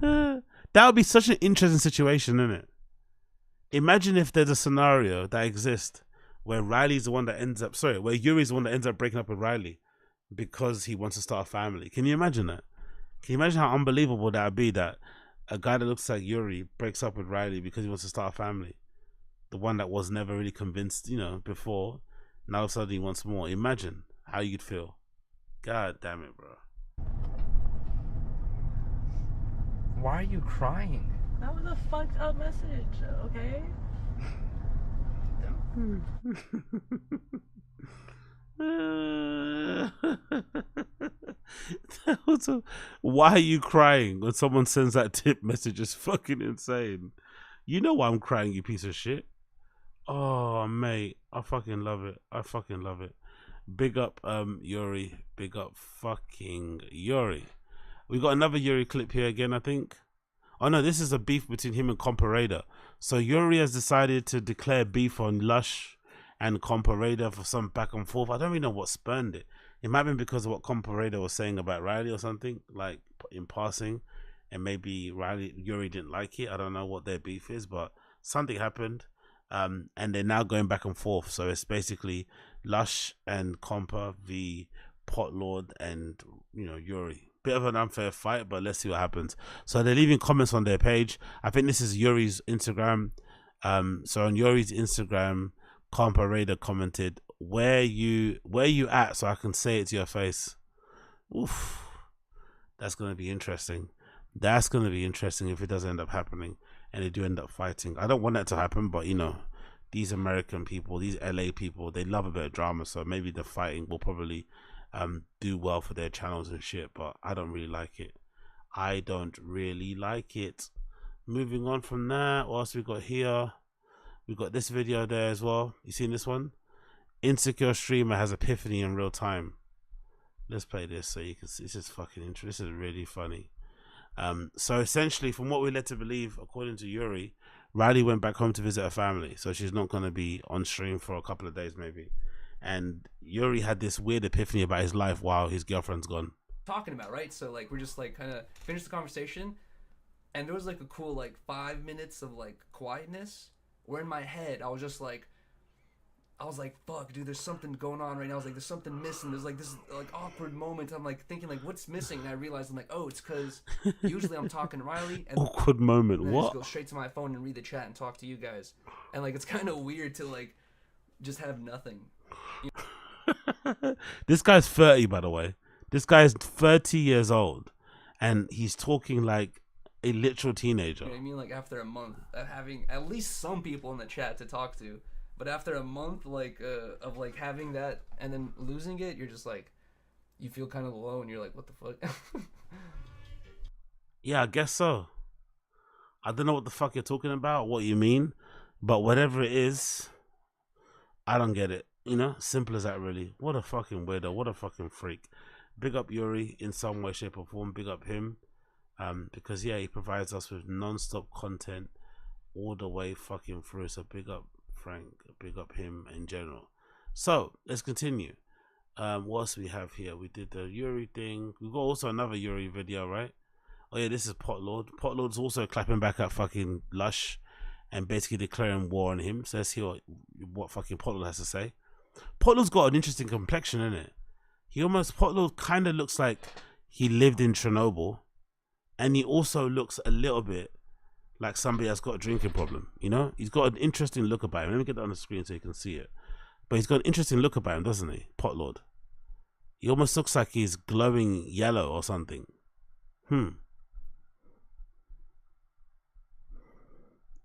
That would be such an interesting situation, isn't it? Imagine if there's a scenario that exists where Riley's the one that ends up, where Yuri's the one that ends up breaking up with Riley because he wants to start a family. Can you imagine that? Can you imagine how unbelievable that would be, that a guy that looks like Yuri breaks up with Riley because he wants to start a family? The one that was never really convinced, you know, before, now all of a sudden he wants more. Imagine how you'd feel. God damn it, bro. Why are you crying? That was a fucked up message, okay? Why are you crying when someone sends that tip message? Is fucking insane. You know why I'm crying, you piece of shit. Oh mate, I fucking love it. I fucking love it. Big up Yuri. Big up fucking Yuri. We got another Yuri clip here again, I think. Oh no, this is a beef between him and Comparada. So Yuri has decided to declare beef on Lush and Comparada for some back and forth. I don't really know what spurned it. It might have been because of what Comparada was saying about Riley or something, like in passing, and maybe Yuri didn't like it. I don't know what their beef is, but something happened, and they're now going back and forth. So it's basically Lush and Compa v Pot Lord and, you know, Yuri. Bit of an unfair fight, but let's see what happens. So they're leaving comments on their page. I think this is Yuri's Instagram. So on Yuri's Instagram, Comparada commented, where you at, so I can say it to your face. Oof, that's gonna be interesting. That's gonna be interesting if it does end up happening and they do end up fighting. I don't want that to happen, but you know, these American people, these LA people, they love a bit of drama, so maybe the fighting will probably do well for their channels and shit, but I don't really like it. I don't really like it. Moving on from that, what else we got here? We got this video there as well. You seen this one? Insecure streamer has epiphany in real time. Let's play this so you can see. This is fucking interesting. This is really funny. So essentially, from what we're led to believe, according to Yuri, Riley went back home to visit her family, so she's not going to be on stream for a couple of days maybe. And Yuri had this weird epiphany about his life while his girlfriend's gone. Talking about, right? So like we're just like kind of finished the conversation, and there was like a cool like 5 minutes of like quietness where in my head I was like, fuck dude, there's something going on right now. I was like, there's something missing. There's like this like awkward moment. I'm like thinking like, what's missing? And I realized I'm like, oh, it's because usually I'm talking to Riley and awkward moment. and What? I just go straight to my phone and read the chat and talk to you guys. And like it's kind of weird to like just have nothing. This guy's 30, by the way. This guy's 30 years old, and he's talking like a literal teenager. You know what I mean? Like after a month of having at least some people in the chat to talk to, but after a month like of like having that and then losing it, you're just like, you feel kind of alone. You're like, what the fuck? Yeah, I guess so. I don't know what the fuck you're talking about, what you mean, but whatever it is, I don't get it. You know, simple as that, really. What a fucking weirdo. What a fucking freak. Big up Yuri in some way, shape, or form. Big up him. Because, yeah, he provides us with non-stop content all the way fucking through. So big up Frank. Big up him in general. So, let's continue. What else we have here? We did the Yuri thing. We got also another Yuri video, right? Oh yeah, this is Potlord. Potlord's also clapping back at fucking Lush and basically declaring war on him. So let's hear what fucking Potlord has to say. Potlord's got an interesting complexion, innit? Potlord kind of looks like he lived in Chernobyl, and he also looks a little bit like somebody that's got a drinking problem, you know? He's got an interesting look about him. Let me get that on the screen so you can see it. But he's got an interesting look about him, doesn't he? Potlord. He almost looks like he's glowing yellow or something.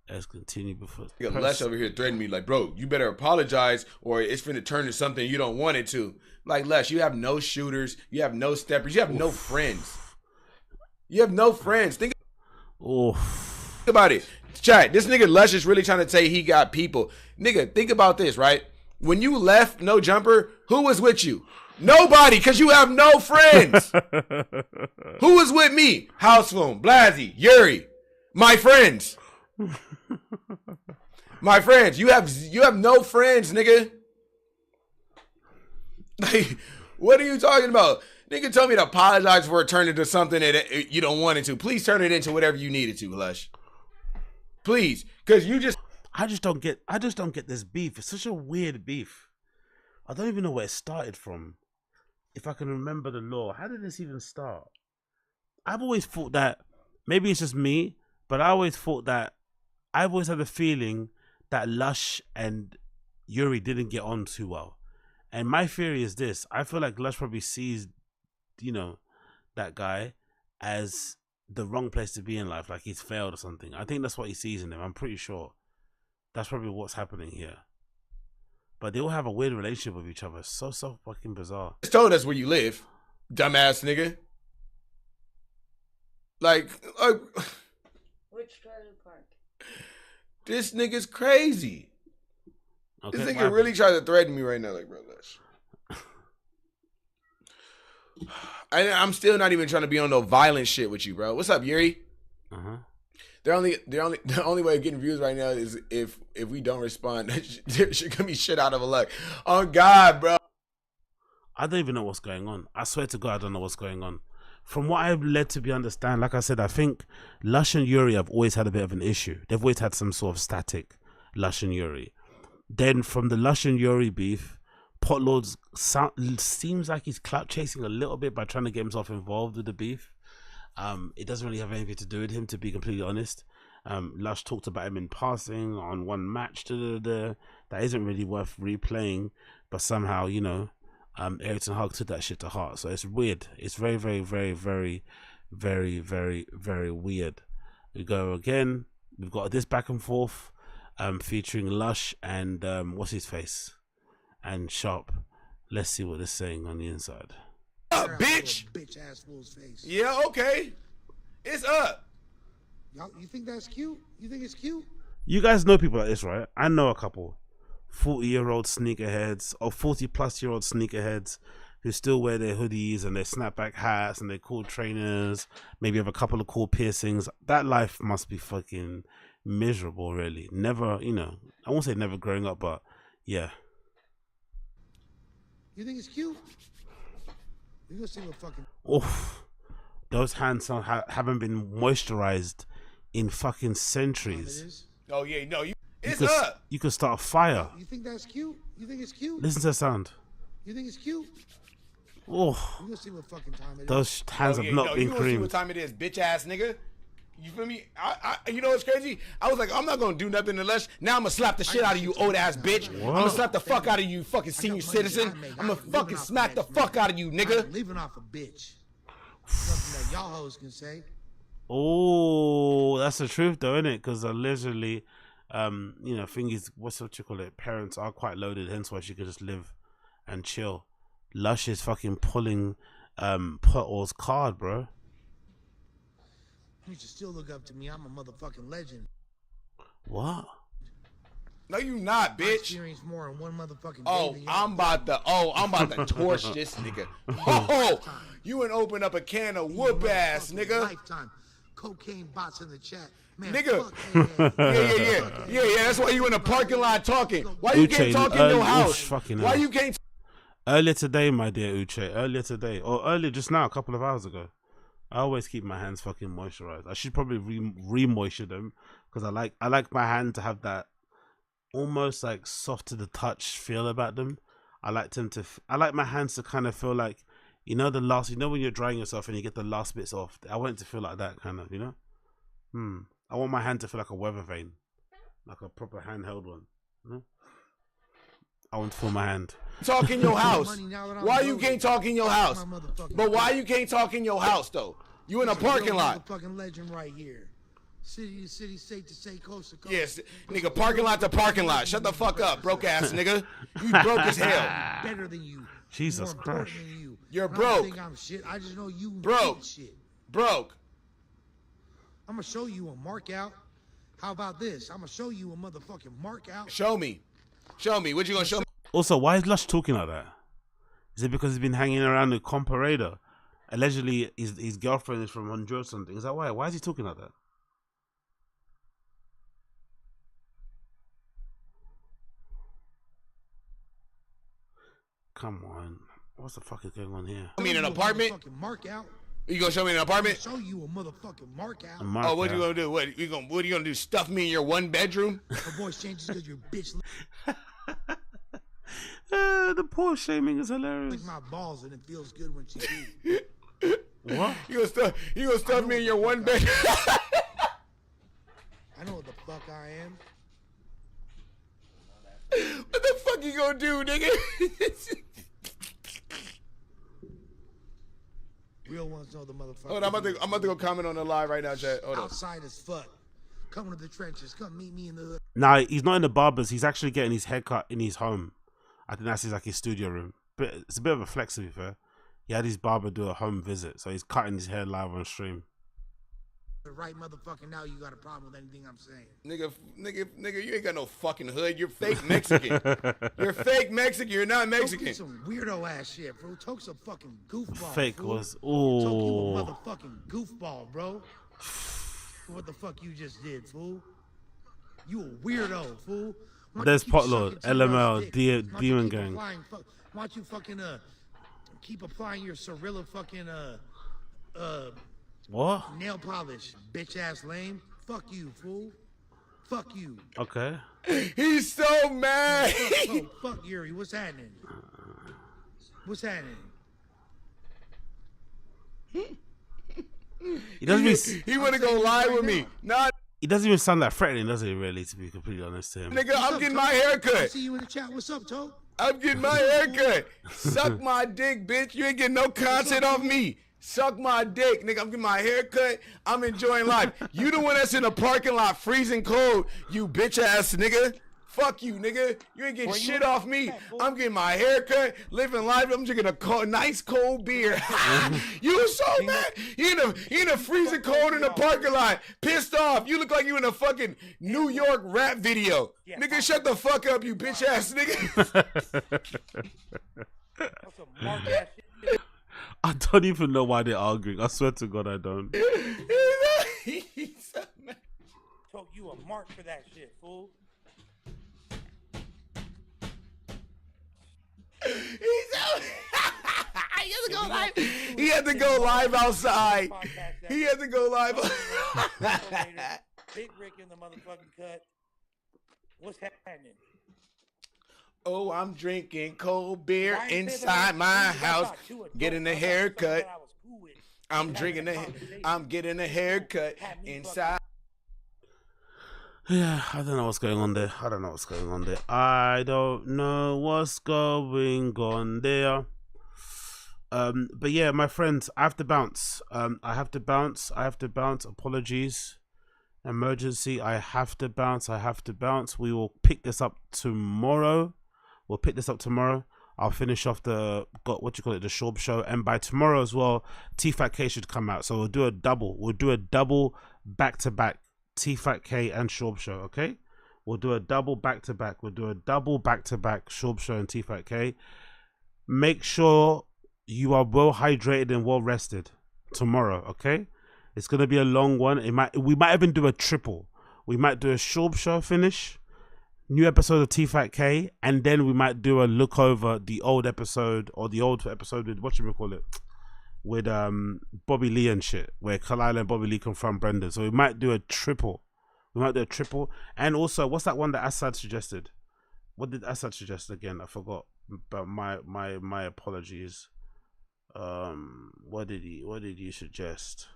Let's continue before. Les over here threatening me like, bro, you better apologize or it's finna turn to something you don't want it to. Like, Les, you have no shooters. You have no steppers. You have no friends. You have no friends. Think about it. Chat, this nigga Lush is really trying to say he got people. Nigga, think about this, right? When you left No Jumper, who was with you? Nobody, because you have no friends. Who was with me? Housefloom, Blasi, Yuri, my friends. My friends. You have no friends, nigga. Like, what are you talking about? Nigga told me to apologize for it turning into something that you don't want it to. Please turn it into whatever you need it to, Lush. Please, because I just don't get this beef. It's such a weird beef. I don't even know where it started from. If I can remember the law, how did this even start? I've always thought that, maybe it's just me, but I've always had the feeling that Lush and Yuri didn't get on too well. And my theory is this. I feel like Lush probably sees, you know, that guy as the wrong place to be in life, like he's failed or something. I think that's what he sees in him. I'm pretty sure that's probably what's happening here. But they all have a weird relationship with each other. So fucking bizarre. Just told us where you live, dumbass nigga. Like which trailer park? This nigga's crazy. Okay, this nigga really tried to threaten me right now, like, bro, I'm still not even trying to be on no violent shit with you, bro. What's up, Yuri? The only way of getting views right now is if we don't respond. There should gonna be shit out of a luck. Oh God, bro. I don't even know what's going on. I swear to God, I don't know what's going on. From what I've led to be understand, like I said, I think Lush and Yuri have always had a bit of an issue. They've always had some sort of static, Lush and Yuri. Then from the Lush and Yuri beef, Potlord seems like he's clout chasing a little bit by trying to get himself involved with the beef. It doesn't really have anything to do with him, to be completely honest. Lush talked about him in passing on one match that isn't really worth replaying, but somehow, you know, Eric Hug took that shit to heart. So it's weird. It's very, very, very, very, very, very, very weird. We go again. We've got this back and forth featuring Lush and what's his face and SCHAUB. Let's see what they're saying on the inside. Bitch. Bitch ass fool's face. Yeah, okay. It's up. Y'all, you think that's cute? You think it's cute? You guys know people like this, right? I know a couple 40-year-old sneakerheads or 40-plus-year-old sneakerheads who still wear their hoodies and their snapback hats and their cool trainers, maybe have a couple of cool piercings. That life must be fucking miserable, really. Never, you know, I won't say never growing up, but yeah. You think it's cute? You gonna see what fucking... Oof. Those hands haven't been moisturized in fucking centuries. Oh yeah, no, it's up. You could start a fire. You think that's cute? You think it's cute? Listen to the sound. You think it's cute? Oh, you gonna see what fucking time it is. Those hands have not been you gonna see creamed. what time it is, bitch ass nigga. You feel me? You know what's crazy? I was like, I'm not gonna do nothing unless now I'm gonna slap the shit out of you, old ass bitch. I'm gonna slap the fuck out of you, fucking senior citizen. I'm gonna fucking smack the fuck out of you, nigga. I'm leaving off a bitch. Something that y'all hoes can say. Oh, that's the truth though, isn't it? Because allegedly, you know, thing is, what's what you call it? Parents are quite loaded, hence why she could just live and chill. Lush is fucking pulling Potlord's card, bro. You should still look up to me. I'm a motherfucking legend. What? No, you not, bitch. I experienced more in one motherfucking day I'm about to torch this nigga. Oh, you ain't open up a can of whoop ass, nigga. Lifetime. Cocaine bots in the chat. Man, nigga. Yeah. That's why you in the parking lot talking. Why you can't talk in your house? Why you can't? Earlier today, my dear Uche. Earlier today, or earlier just now, a couple of hours ago. I always keep my hands fucking moisturized. I should probably re-moisture them because I like my hand to have that almost like soft to the touch feel about them. I like my hands to kind of feel like, you know, when you're drying yourself and you get the last bits off. I want it to feel like that kind of, you know. I want my hand to feel like a weather vane, like a proper handheld one. You know? I want to feel my hand. Talk in your house. Why you can't talk in your house? But why you can't talk in your house though? You in a parking lot. Fucking legend right here. City to city, state to state, coast to coast. Yes, nigga, parking lot to parking lot. Shut the fuck up, broke ass nigga. You broke as hell. Better than you. Jesus Christ. You're I don't broke. think I'm shit. I just know you Broke. shit. Broke. I'm gonna show you a mark out. How about this? I'm gonna show you a motherfucking mark out. Show me. Show me. What you gonna show me? Also, why is Lush talking like that? Is it because he's been hanging around with Comparada? Allegedly, his girlfriend is from Honduras or something. Is that why? Why is he talking like that? Come on. What's the fuck is going on here? I mean, an apartment? Mark out. You gonna show me an apartment? Show you a motherfucking mark out. Oh, what you gonna do? What are you gonna do? Stuff me in your one bedroom? My voice changes because you're a bitch. The poor shaming is hilarious. Like my balls and it feels good when she do. What? You gonna stuff me in your one bedroom? I know what the fuck I am. What the fuck you gonna do, nigga? Real ones know the motherfucker. Hold on, I'm about to go comment on the live right now, chat. Hold on. Outside as fuck. Come to the trenches. Come meet me in the hood. Nah, he's not in the barbers. He's actually getting his haircut in his home. I think that's his studio room. But it's a bit of a flex, to be fair. He had his barber do a home visit, so he's cutting his hair live on stream. The right motherfucker now you got a problem with anything I'm saying. Nigga, you ain't got no fucking hood. You're fake Mexican. You're fake Mexican. You're not Mexican. Talk some weirdo ass shit, bro. Talk some fucking goofball. Fake fool. was Talk you a motherfucking goofball, bro. What the fuck you just did, fool? You a weirdo, fool. There's Potlord, LML, Demon Gang. Why don't you fucking keep applying your Cirilla fucking What? nail polish, bitch ass lame. Fuck you, fool. Fuck you. Okay. He's so mad. Fuck Yuri. What's happening? What's happening? He doesn't even. He want to go live with me. Nah. He doesn't even sound that threatening, does he? Really, to be completely honest to him. Nigga, I'm getting my hair I cut. see you in the chat. What's up, Toe? I'm getting my hair cut. Suck my dick, bitch. You ain't getting no content off me. Suck my dick, nigga. I'm getting my hair cut. I'm enjoying life. You the one that's in the parking lot freezing cold, you bitch ass nigga. Fuck you, nigga. You ain't getting shit off me. I'm getting my hair cut, living life. I'm drinking a nice cold beer. You so mad. You in a freezing cold in the parking lot, pissed off. You look like you in a fucking New York rap video. Nigga, shut the fuck up, you bitch ass nigga. I don't even know why they're arguing. I swear to God, I don't. He's so mad. Told you a mark for that shit, fool. He had to go live outside. He had to go live. Big Rick in the motherfucking cut. What's happening? Oh, I'm drinking cold beer inside my house, getting a haircut. I'm getting a haircut inside. Yeah, I don't know what's going on there. I don't know what's going on there. But yeah, my friends, I have to bounce. I have to bounce. Apologies. Emergency. I have to bounce. We will pick this up tomorrow. I'll finish off the SCHAUB show, and by tomorrow as well, T-Fat K should come out. So we'll do a double back-to-back T-Fat K and SCHAUB show, okay? We'll do a double back-to-back SCHAUB show and T-Fat K. Make sure you are well hydrated and well rested tomorrow, okay? It's gonna be a long one. We might even do a triple. We might do a SCHAUB show finish, new episode of T-Fat-K, and then we might do a look over the old episode, or the old episode with, whatchamacallit, with Bobby Lee and shit, where Kalila and Bobby Lee confront Brendan. So we might do a triple. And also, what's that one that Assad suggested? What did Assad suggest again? I forgot. But my apologies. What did you suggest?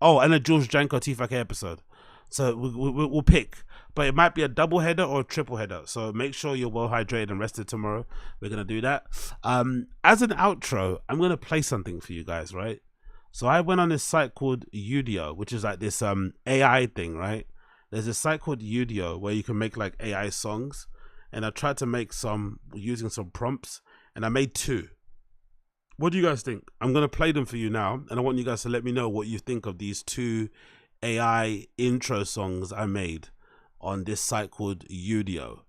Oh, and a George Janko T-Fat-K episode. So we'll pick, but it might be a double header or a triple header. So make sure you're well hydrated and rested tomorrow. We're gonna do that. As an outro, I'm gonna play something for you guys, right? So I went on this site called Udio, which is like this AI thing, right? There's a site called Udio where you can make like AI songs, and I tried to make some using some prompts, and I made 2. What do you guys think? I'm going to play them for you now, and I want you guys to let me know what you think of these 2 AI intro songs I made on this site called Udio,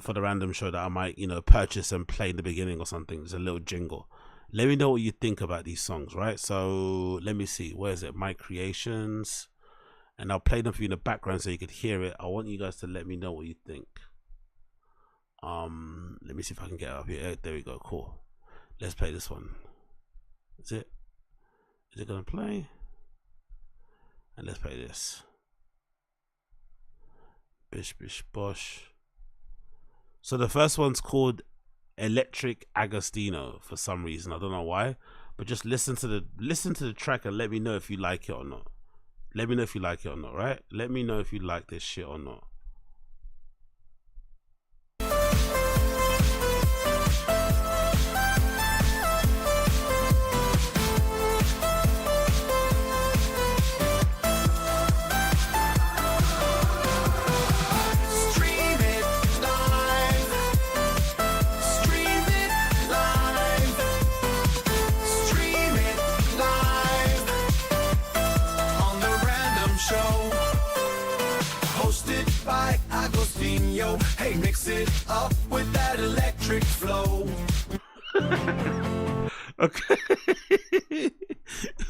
for the random show that I might, purchase and play in the beginning or something. There's a little jingle. Let me know what you think about these songs, right? So let me see. Where is it? My creations. And I'll play them for you in the background so you could hear it. I want you guys to let me know what you think. Let me see if I can get it up here. There we go. Cool. Let's play this one. Is it gonna play? And let's play this. Bish bish bosh. So the first one's called Electric Agostino for some reason. I don't know why, but just listen to the track and let me know if you like it or not. Let me know if you like it or not, right? Let me know if you like this shit or not. Hey, mix it up with that electric flow. Okay.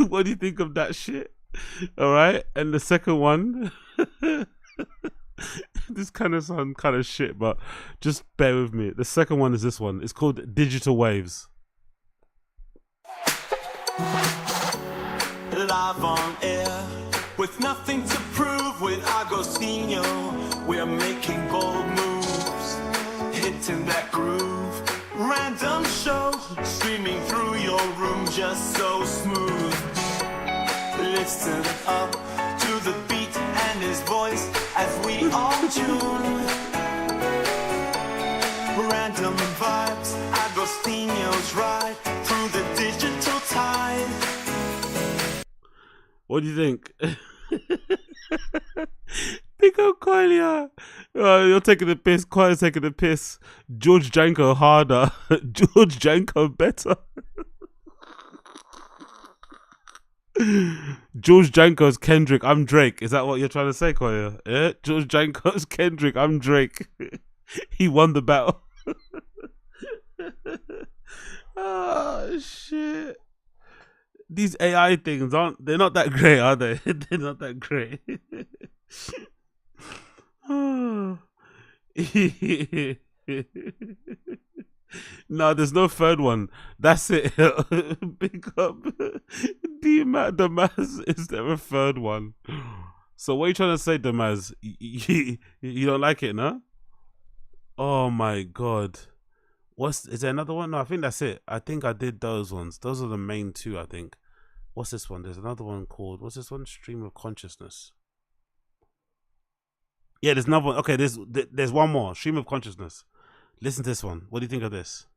What do you think of that shit? All right. And the second one, this kind of sound kind of shit, but just bear with me. The second one is this one. It's called Digital Waves. Live on air with nothing to prove with Agostinho. We're making bold moves, hitting that groove. Random show streaming through your room just so smooth. Listen up to the beat and his voice as we all tune. Random vibes, Agostinho's ride through the digital tide. What do you think? Big up Kolia. You're taking the piss. Kolia's taking the piss. George Janko harder. George Janko better. George Janko's Kendrick. I'm Drake. Is that what you're trying to say, Kolia? Yeah? George Janko's Kendrick. I'm Drake. He won the battle. Oh, shit. These AI things they're not that great, are they? They're not that great. No, there's no third one. That's it. Big up. Damaz, is there a third one? So what are you trying to say, Damaz? You don't like it, no? Oh my god. Is there another one? No, I think that's it. I think I did those ones. Those are the main 2, I think. What's this one? There's another one called, what's this one? Stream of Consciousness. Yeah, there's another one. Okay, there's one more. Stream of Consciousness. Listen to this one. What do you think of this?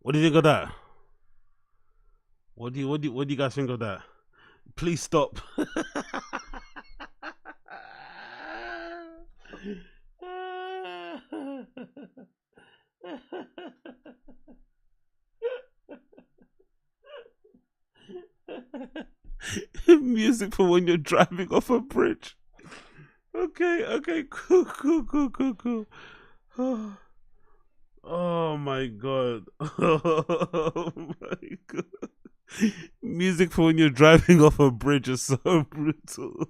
What do you think of that? What do you guys think of that? Please stop. Music for when you're driving off a bridge. Okay, cool. Oh my god. Oh my god. Music for when you're driving off a bridge is so brutal.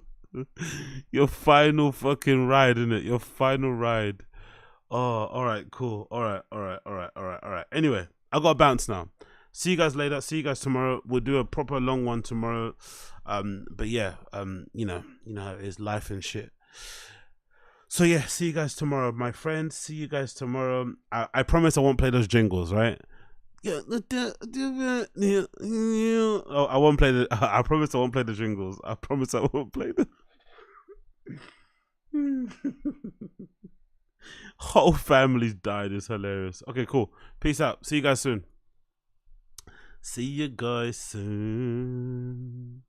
Your final fucking ride, innit? Your final ride. Oh, alright, cool. Alright. Anyway, I gotta bounce now. See you guys later. See you guys tomorrow. We'll do a proper long one tomorrow. But yeah, you know how it is, life and shit. So yeah, see you guys tomorrow, my friends. See you guys tomorrow. I promise I won't play those jingles, right? Yeah. Oh, I won't play the. I promise I won't play the jingles. I promise I won't play them. Whole family's died. It's hilarious. Okay, cool. Peace out. See you guys soon. See you guys soon.